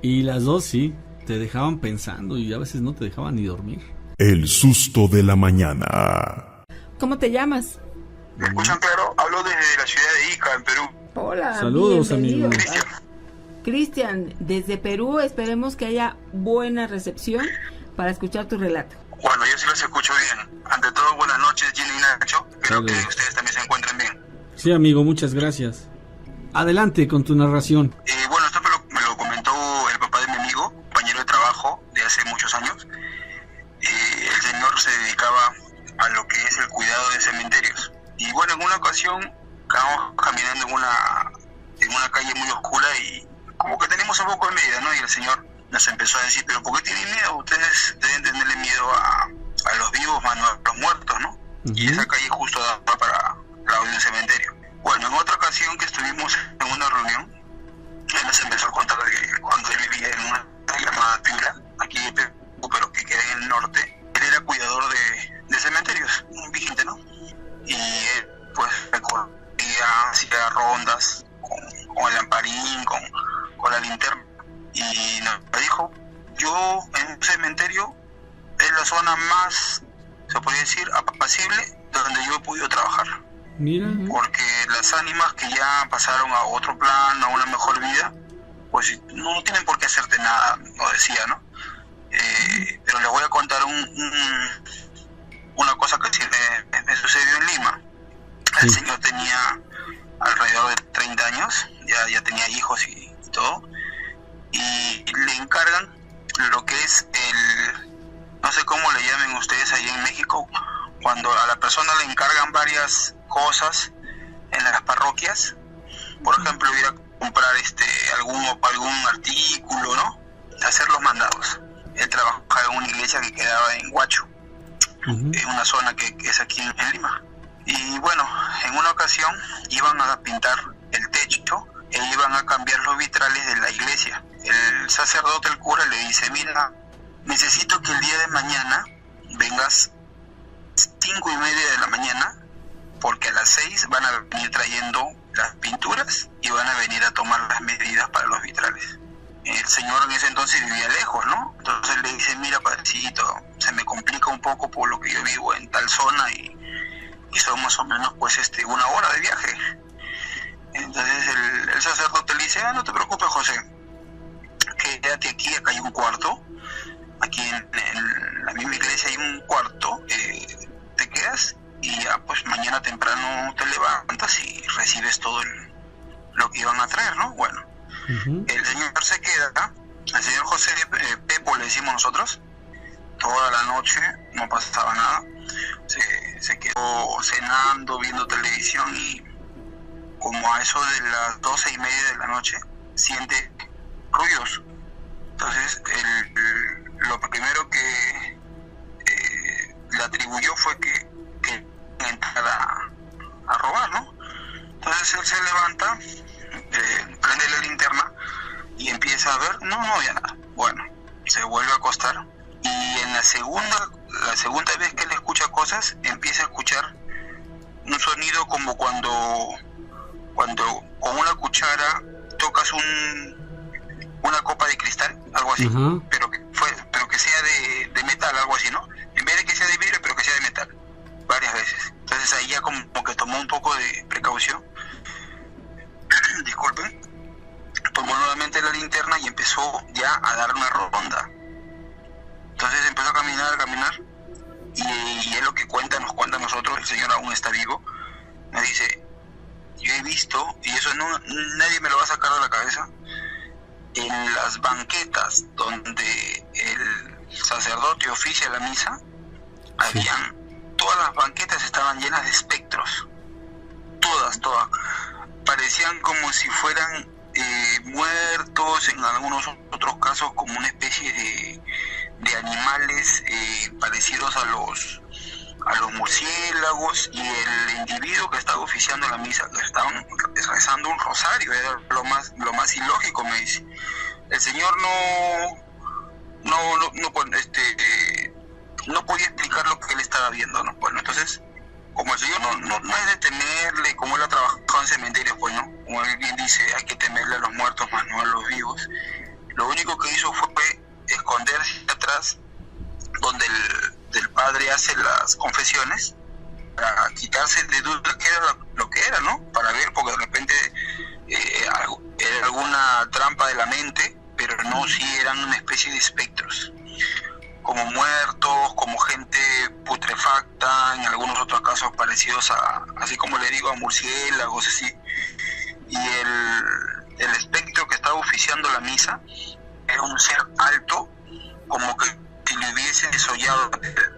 y las dos sí, te dejaban pensando y a veces no te dejaban ni dormir. El susto de la mañana. ¿Cómo te llamas? ¿Me escuchan claro? Hablo desde la ciudad de Ica, en Perú. Hola. Saludos, amigo. Cristian, desde Perú, esperemos que haya buena recepción para escuchar tu relato. Bueno, yo sí los escucho bien. Ante todo, buenas noches, Gino y Nacho. Espero que ustedes también se encuentren bien. Sí, amigo, muchas gracias. Adelante con tu narración. Bueno, esto me lo comentó el papá de mi amigo, compañero de trabajo de hace muchos años. El señor se dedicaba a lo que es el cuidado de cementerios. Y bueno, en una ocasión estábamos caminando en una calle muy oscura y como que teníamos un poco de miedo, ¿no? Y el señor nos empezó a decir, pero ¿por qué tienen miedo? Ustedes deben tenerle miedo a los vivos, más no a los muertos, ¿no? Y esa calle justo daba para lado de un cementerio. Bueno, en otra ocasión que estuvimos en una reunión, él nos empezó a contar que cuando él vivía en una llamada Piura, aquí en Perú, pero que queda en el norte, él era cuidador de cementerios, un vigente, ¿no? Y él pues recorría, hacía rondas con el lamparín, con la linterna, y nos dijo, yo en un cementerio es la zona más, se podría decir, apacible donde yo he podido trabajar. Mira. Porque las ánimas que ya pasaron a otro plano, a una mejor vida, pues no tienen por qué hacerte nada, lo decía, ¿no? Pero les voy a contar una cosa que sí me sucedió en Lima. El señor tenía alrededor de 30 años, ya tenía hijos y todo, y le encargan lo que es no sé cómo le llamen ustedes ahí en México, cuando a la persona le encargan varias cosas en las parroquias, por ejemplo, ir a comprar algún artículo, ¿no? Hacer los mandados. Él trabajaba en una iglesia que quedaba en Huacho, en una zona que es aquí en Lima. Y bueno, en una ocasión iban a pintar el techo e iban a cambiar los vitrales de la iglesia. El sacerdote, el cura, le dice, mira, necesito que el día de mañana vengas 5:30 de la mañana, porque a las 6 van a venir trayendo las pinturas y van a venir a tomar las medidas para los vitrales. El señor en ese entonces vivía lejos, ¿no? Entonces le dice, mira, padrecito, se me complica un poco por lo que yo vivo en tal zona y son más o menos pues 1 hora de viaje. Entonces el sacerdote le dice, no te preocupes, José, quédate aquí, acá hay un cuarto, aquí en la misma iglesia hay un cuarto, te quedas y ya pues mañana temprano te levantas y recibes todo lo que iban a traer, ¿no? Bueno, el señor se queda, el señor José Pepo le decimos nosotros, toda la noche no pasaba nada, se quedó cenando, viendo televisión y como a eso de las 12:30 de la noche siente ruidos. Entonces lo primero que le atribuyó fue que entrar a robar, ¿no? Entonces él se levanta, prende la linterna y empieza a ver, no había nada. Bueno, se vuelve a acostar y en la segunda vez que él escucha cosas, empieza a escuchar un sonido como cuando con una cuchara tocas una copa de cristal, algo así, pero que sea de metal, algo así, ¿no? En vez de que sea de vidrio, pero que sea de metal, varias veces. Entonces ahí ya como que tomó un poco de precaución, disculpen, tomó nuevamente la linterna y empezó ya a dar una ronda. Entonces empezó a caminar, y es lo que nos cuenta a nosotros, el Señor aún está vivo, me dice, yo he visto, y eso nadie me lo va a sacar de la cabeza, en las banquetas donde el sacerdote oficia la misa, todas las banquetas estaban llenas de espectros, todas, parecían como si fueran muertos, en algunos otros casos como una especie de animales parecidos a los murciélagos, y el individuo que estaba oficiando la misa, que estaban rezando un rosario, era lo más ilógico, me dice. El Señor no podía explicar lo que él estaba viendo, ¿no? Bueno, entonces, como el Señor no es de temerle, como él ha trabajado en cementerios, pues, ¿no? Como él bien dice, hay que temerle a los muertos, más no a los vivos. Lo único que hizo fue esconderse atrás donde el padre hace las confesiones, para quitarse de duda qué era lo que era, ¿no? Para ver, porque de repente era alguna trampa de la mente, pero no, sí eran una especie de espectros, como muertos, como gente putrefacta, en algunos otros casos parecidos así como le digo, a murciélagos, así. Y el espectro que estaba oficiando la misa era un ser alto, como que si le hubiesen desollado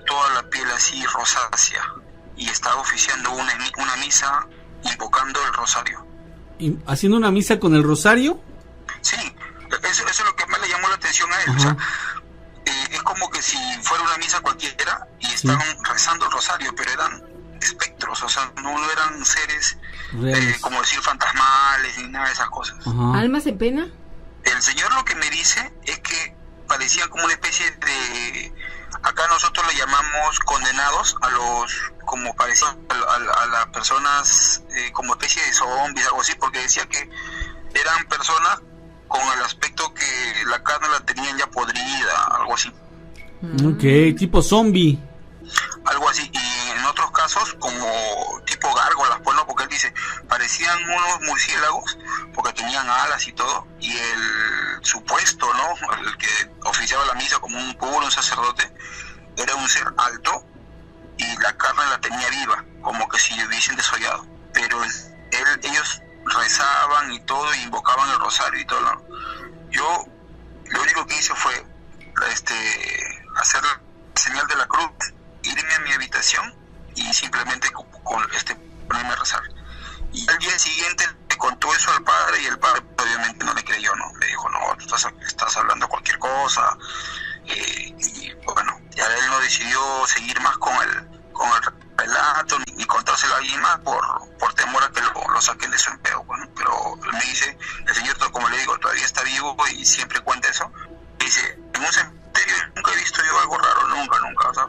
toda la piel así rosácea, y estaba oficiando una misa invocando el rosario. ¿Y haciendo una misa con el rosario? Sí, eso es lo que más le llamó la atención a él. O sea, es como que si fuera una misa cualquiera y estaban rezando el rosario, pero eran espectros, o sea, no eran seres como decir fantasmales ni nada de esas cosas. ¿Almas en pena? El Señor lo que me dice es que parecían como una especie de, acá nosotros le llamamos condenados a los, como parecían a las personas como especie de zombies, algo así, porque decía que eran personas con el aspecto que la carne la tenían ya podrida, algo así. Ok, tipo zombie. Algo así, y en otros casos como tipo gárgolas, pues no, porque él dice, parecían unos murciélagos, porque tenían alas y todo, y el supuesto, ¿no?, el que oficiaba la misa como un cura, un sacerdote, era un ser alto, y la carne la tenía viva, como que si le hubiesen desollado, pero ellos rezaban y todo, y invocaban el rosario y todo, ¿no? Yo lo único que hice fue hacer la señal de la cruz, irme a mi habitación y simplemente ponerme a rezar. Y al día siguiente le contó eso al padre, y el padre obviamente no le creyó, ¿no? Le dijo, no, tú estás hablando cualquier cosa. Y bueno, ya él no decidió seguir más con el relato ni contárselo a alguien más por temor a que lo saquen de su empleo. Bueno, pero él me dice, el Señor, como le digo, todavía está vivo y siempre cuenta eso. Dice, en un cementerio nunca he visto yo algo raro, nunca, o sea,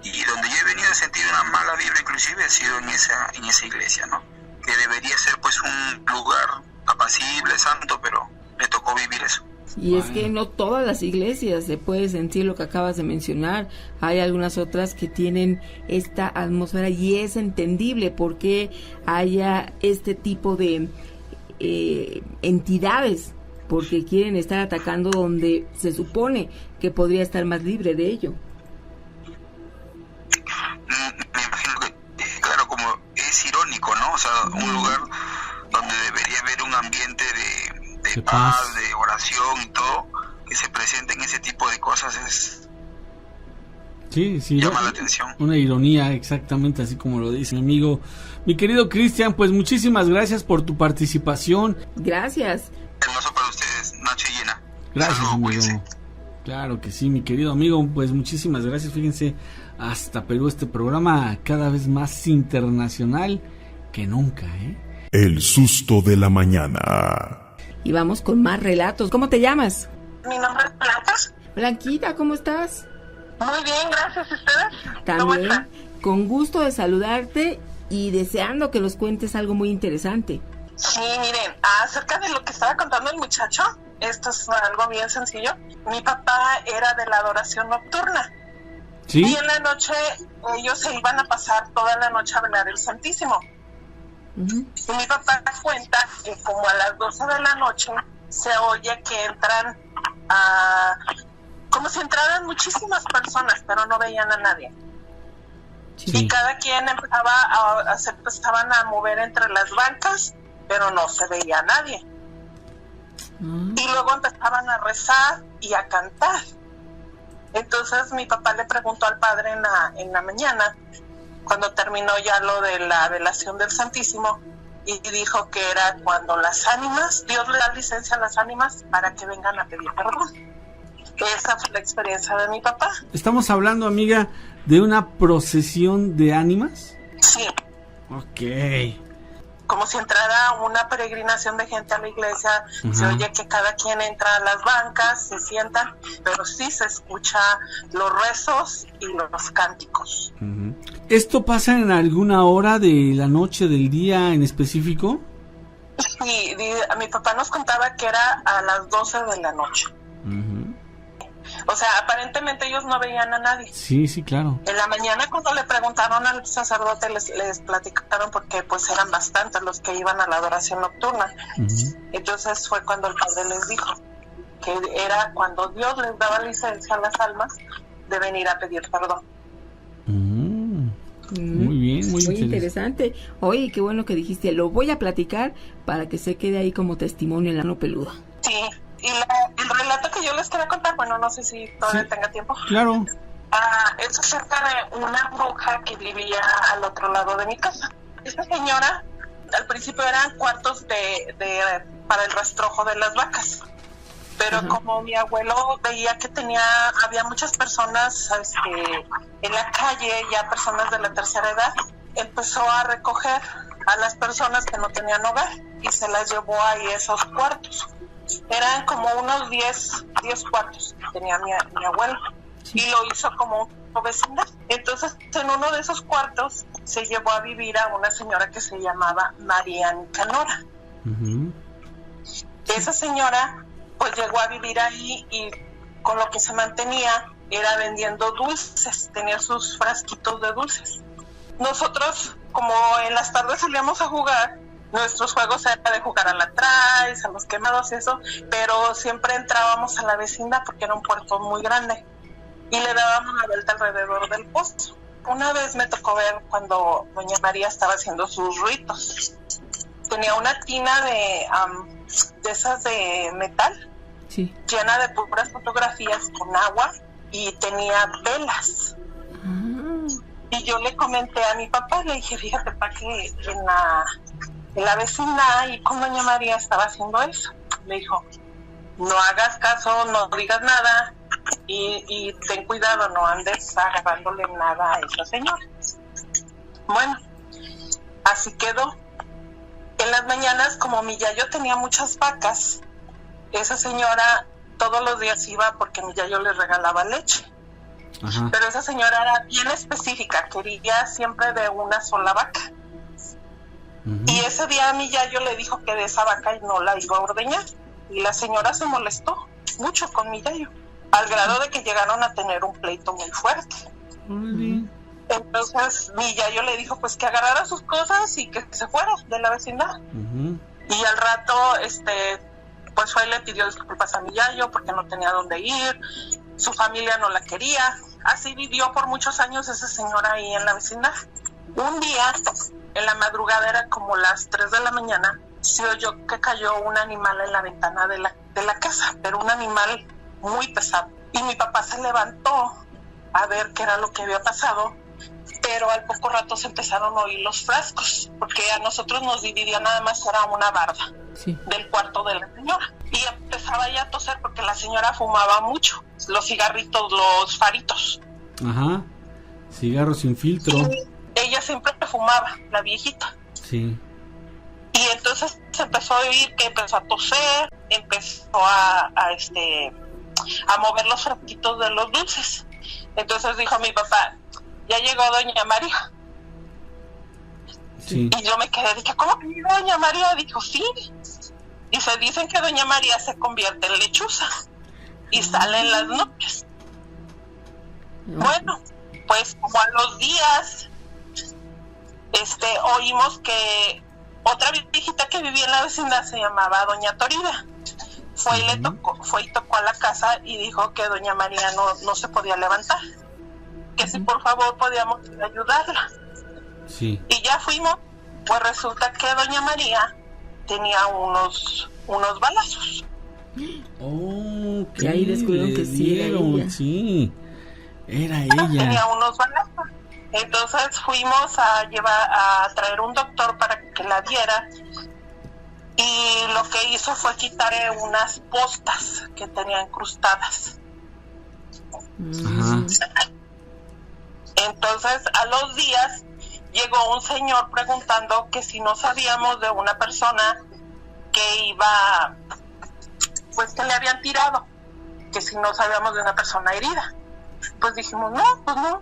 y donde yo he venido a sentir una mala vibra inclusive ha sido en esa iglesia, ¿no? Que debería ser pues un lugar apacible, santo, pero me tocó vivir eso. Y es que no todas las iglesias se puede sentir lo que acabas de mencionar. Hay algunas otras que tienen esta atmósfera, y es entendible por qué haya este tipo de entidades, porque quieren estar atacando donde se supone que podría estar más libre de ello. Me imagino que, claro, como es irónico, ¿no? O sea, un lugar donde debería haber un ambiente de paz, de oración y todo, que se presenten ese tipo de cosas es... Sí, llama la atención. Una ironía, exactamente así como lo dice mi amigo. Mi querido Cristian, pues muchísimas gracias por tu participación. Gracias. Hermoso para ustedes, noche llena. Gracias, Salud, amigo. cuídense. Claro que sí, mi querido amigo, pues muchísimas gracias. Fíjense, hasta Perú, este programa cada vez más internacional que nunca, ¿eh? El susto de la mañana. Y vamos con más relatos. ¿Cómo te llamas? Mi nombre es Blanca. Blanquita, ¿cómo estás? Muy bien, gracias. ¿Y ustedes? También, con gusto de saludarte y deseando que nos cuentes algo muy interesante. Sí, miren, acerca de lo que estaba contando el muchacho, esto es algo bien sencillo. Mi papá era de la adoración nocturna. ¿Sí? Y en la noche ellos se iban a pasar toda la noche a velar el Santísimo. Y mi papá cuenta que como a las 12 de la noche se oye que entran como si entraran muchísimas personas, pero no veían a nadie. Y cada quien se empezaban a mover entre las bancas, pero no se veía a nadie. Y luego empezaban a rezar y a cantar. Entonces mi papá le preguntó al padre en la mañana, cuando terminó ya lo de la velación del Santísimo, y dijo que era cuando las ánimas, Dios le da licencia a las ánimas para que vengan a pedir perdón. Esa fue la experiencia de mi papá. ¿Estamos hablando, amiga, de una procesión de ánimas? Sí. Ok. Como si entrara una peregrinación de gente a la iglesia. Se oye que cada quien entra a las bancas, se sientan, pero sí se escucha los rezos y los cánticos. ¿Esto pasa en alguna hora de la noche, del día en específico? Sí, mi papá nos contaba que era a las 12 de la noche. O sea, aparentemente ellos no veían a nadie. Sí, sí, claro. En la mañana, cuando le preguntaron al sacerdote, les platicaron, porque pues eran bastantes los que iban a la adoración nocturna. Entonces fue cuando el padre les dijo que era cuando Dios les daba licencia a las almas de venir a pedir perdón. Muy bien, muy interesante. Oye, qué bueno que dijiste, lo voy a platicar para que se quede ahí como testimonio en la mano peluda. Sí. Y el relato que yo les quería contar, bueno, no sé si todavía tenga tiempo. Claro. Es acerca de una bruja que vivía al otro lado de mi casa. Esta señora, al principio eran cuartos para el rastrojo de las vacas. Pero como mi abuelo veía que había muchas personas en la calle, ya personas de la tercera edad, empezó a recoger a las personas que no tenían hogar y se las llevó ahí a esos cuartos. Eran como unos 10 cuartos que tenía mi abuelo, y lo hizo como un vecindad. Entonces, en uno de esos cuartos se llevó a vivir a una señora que se llamaba María Nicanora. Esa señora pues llegó a vivir ahí, y con lo que se mantenía era vendiendo dulces, tenía sus frasquitos de dulces. Nosotros, como en las tardes salíamos a jugar, nuestros juegos eran de jugar a la traes, a los quemados y eso, pero siempre entrábamos a la vecindad porque era un puerto muy grande y le dábamos la vuelta alrededor del pozo. Una vez me tocó ver cuando doña María estaba haciendo sus ritos. Tenía una tina de esas de metal, llena de puras fotografías con agua, y tenía velas. Y yo le comenté a mi papá, le dije, fíjate, papá, que en la vecindad y con doña María estaba haciendo eso. Me dijo, no hagas caso, no digas nada, y ten cuidado, no andes agarrándole nada a esa señora. Bueno, así quedó. En las mañanas, como mi yayo tenía muchas vacas, esa señora todos los días iba porque mi yayo le regalaba leche. Pero esa señora era bien específica, quería siempre de una sola vaca. Y ese día a mi yayo le dijo que de esa vaca no la iba a ordeñar, y la señora se molestó mucho con mi yayo, al grado de que llegaron a tener un pleito muy fuerte. Entonces mi yayo le dijo pues que agarrara sus cosas y que se fuera de la vecindad. Y al rato pues fue y le pidió disculpas a mi yayo porque no tenía dónde ir, su familia no la quería. Así vivió por muchos años esa señora ahí en la vecindad. Un día, en la madrugada, era como las 3 de la mañana, se oyó que cayó un animal en la ventana de la casa, pero un animal muy pesado. Y mi papá se levantó a ver qué era lo que había pasado, pero al poco rato se empezaron a oír los frascos, porque a nosotros nos dividía nada más, era una barda del cuarto de la señora. Y empezaba ya a toser porque la señora fumaba mucho, los cigarritos, los faritos. Cigarros sin filtro. Y ella siempre fumaba, la viejita. Sí. Y entonces se empezó a oír que empezó a toser, empezó a mover los frasquitos de los dulces. Entonces dijo mi papá, ya llegó doña María. Y yo me quedé, dije, ¿cómo que llegó doña María? Dijo, sí. Y se dicen que doña María se convierte en lechuza y sale en las noches. Bueno, pues como a los días oímos que otra viejita que vivía en la vecindad se llamaba doña Torida. Fue y tocó a la casa y dijo que doña María no se podía levantar. que si por favor podíamos ayudarla. Sí. Y ya fuimos, pues resulta que doña María tenía unos balazos. Oh, y ahí descubrieron que sí era ella. Sí, era ella. Tenía unos balazos. Entonces fuimos a traer un doctor para que la viera, y lo que hizo fue quitarle unas postas que tenía incrustadas. Ajá. Entonces a los días llegó un señor preguntando que si no sabíamos de una persona que iba, pues que le habían tirado, que si no sabíamos de una persona herida. Pues dijimos, no,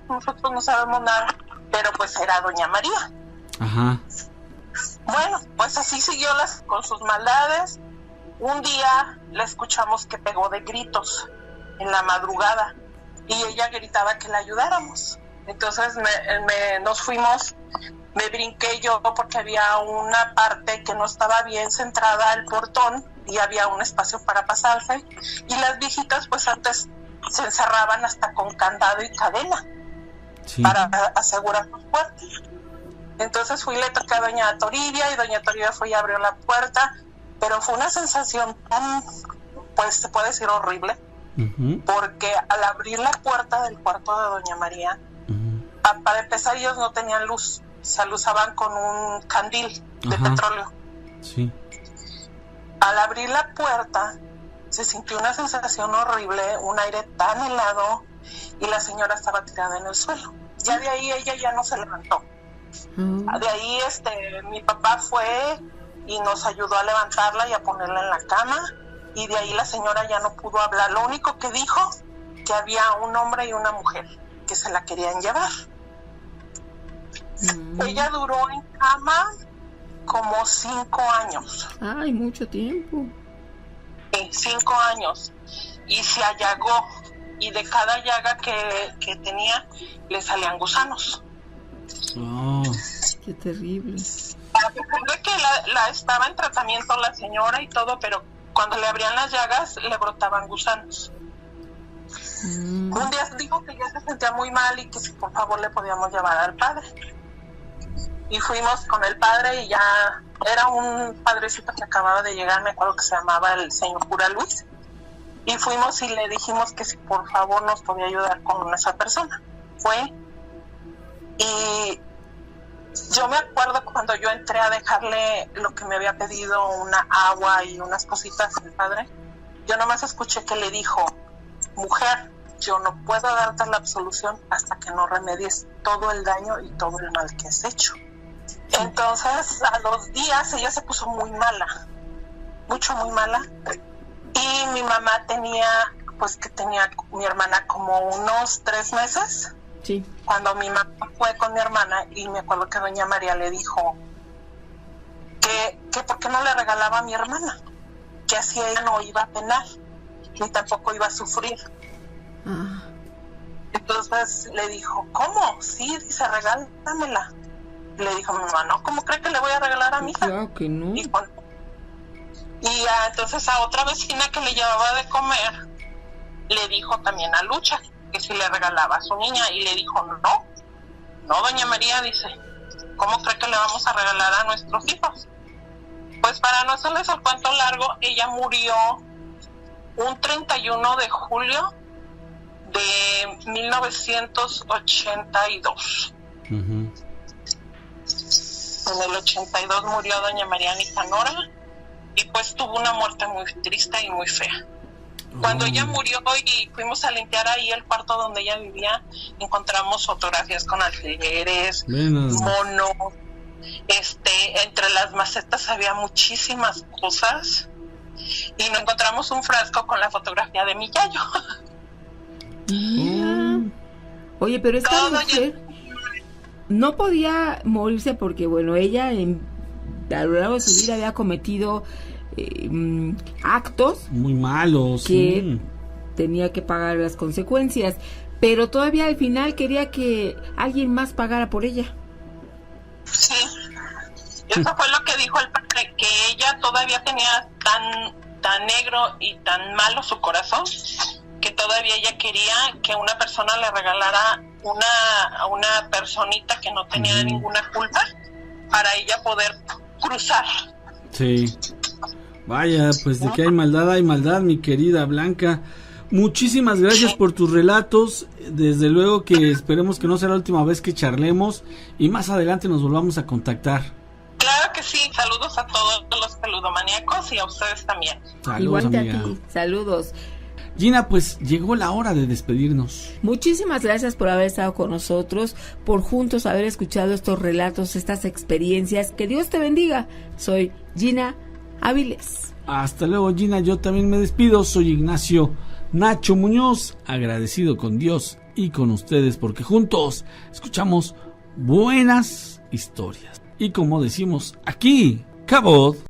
nosotros no sabemos nada, pero pues era doña María. Ajá. Bueno, pues así siguió con sus maldades. Un día la escuchamos que pegó de gritos en la madrugada y ella gritaba que la ayudáramos. Entonces nos fuimos, me brinqué yo porque había una parte que no estaba bien centrada al portón y había un espacio para pasarse, y las viejitas pues antes se encerraban hasta con candado y cadena, sí, para asegurar sus puertas. Entonces fui y le toqué a doña Toribia, y doña Toribia fue y abrió la puerta, pero fue una sensación tan, pues se puede decir horrible, porque al abrir la puerta del cuarto de doña María, para empezar ellos no tenían luz, se alusaban con un candil de petróleo. Sí. Al abrir la puerta se sintió una sensación horrible, un aire tan helado, y la señora estaba tirada en el suelo. Ya de ahí ella ya no se levantó. De ahí mi papá fue y nos ayudó a levantarla y a ponerla en la cama, y de ahí la señora ya no pudo hablar. Lo único que dijo, que había un hombre y una mujer que se la querían llevar. Ella duró en cama como 5 años. Ay, mucho tiempo. 5 años, y se allagó, y de cada llaga que tenía le salían gusanos. Oh, qué terrible. A pesar de que la estaba en tratamiento la señora y todo, pero cuando le abrían las llagas le brotaban gusanos. Un día dijo que ya se sentía muy mal y que si por favor le podíamos llevar al padre. Y fuimos con el padre, y ya era un padrecito que acababa de llegar, me acuerdo que se llamaba el señor cura Luis, y fuimos y le dijimos que si por favor nos podía ayudar con esa persona. Fue, y yo me acuerdo cuando yo entré a dejarle lo que me había pedido, una agua y unas cositas al padre, yo nomás escuché que le dijo: mujer, yo no puedo darte la absolución hasta que no remedies todo el daño y todo el mal que has hecho. Entonces a los días ella se puso muy mala, muy mala, y mi mamá tenía mi hermana como unos 3 meses. Sí. Cuando mi mamá fue con mi hermana, y me acuerdo que doña María le dijo que por qué no le regalaba a mi hermana, que así ella no iba a penar ni tampoco iba a sufrir. Entonces le dijo: ¿cómo? Sí, dice, regálamela. Le dijo mi mamá: no, ¿cómo cree que le voy a regalar a mi hija? Claro que no. Y entonces a otra vecina que le llevaba de comer le dijo también a Lucha que si le regalaba a su niña, y le dijo: no, doña María, dice, ¿cómo cree que le vamos a regalar a nuestros hijos? Pues para no hacerles el cuento largo, ella murió un 31 de julio de 1982. En el 82 murió doña María Nicanora, y pues tuvo una muerte muy triste y muy fea. Cuando ella murió y fuimos a limpiar ahí el cuarto donde ella vivía, encontramos fotografías con alfileres, monos, entre las macetas había muchísimas cosas, y nos encontramos un frasco con la fotografía de mi yayo. Oye, pero esta mujer no podía morirse porque, bueno, ella a lo largo de su vida había cometido actos muy malos que tenía que pagar las consecuencias, pero todavía al final quería que alguien más pagara por ella. Sí, eso fue lo que dijo el padre, que ella todavía tenía tan negro y tan malo su corazón, que todavía ella quería que una persona le regalara a una personita que no tenía ninguna culpa para ella poder cruzar. Sí. Vaya, pues de que hay maldad, mi querida Blanca. Muchísimas gracias por tus relatos. Desde luego que esperemos que no sea la última vez que charlemos y más adelante nos volvamos a contactar. Claro que sí. Saludos a todos los peludomaníacos y a ustedes también. Saludos, igual amiga. a ti. Saludos. Gina, pues llegó la hora de despedirnos. Muchísimas gracias por haber estado con nosotros, por juntos haber escuchado estos relatos, estas experiencias. Que Dios te bendiga. Soy Gina Áviles. Hasta luego, Gina. Yo también me despido. Soy Ignacio Nacho Muñoz, agradecido con Dios y con ustedes porque juntos escuchamos buenas historias. Y como decimos aquí, Cabot.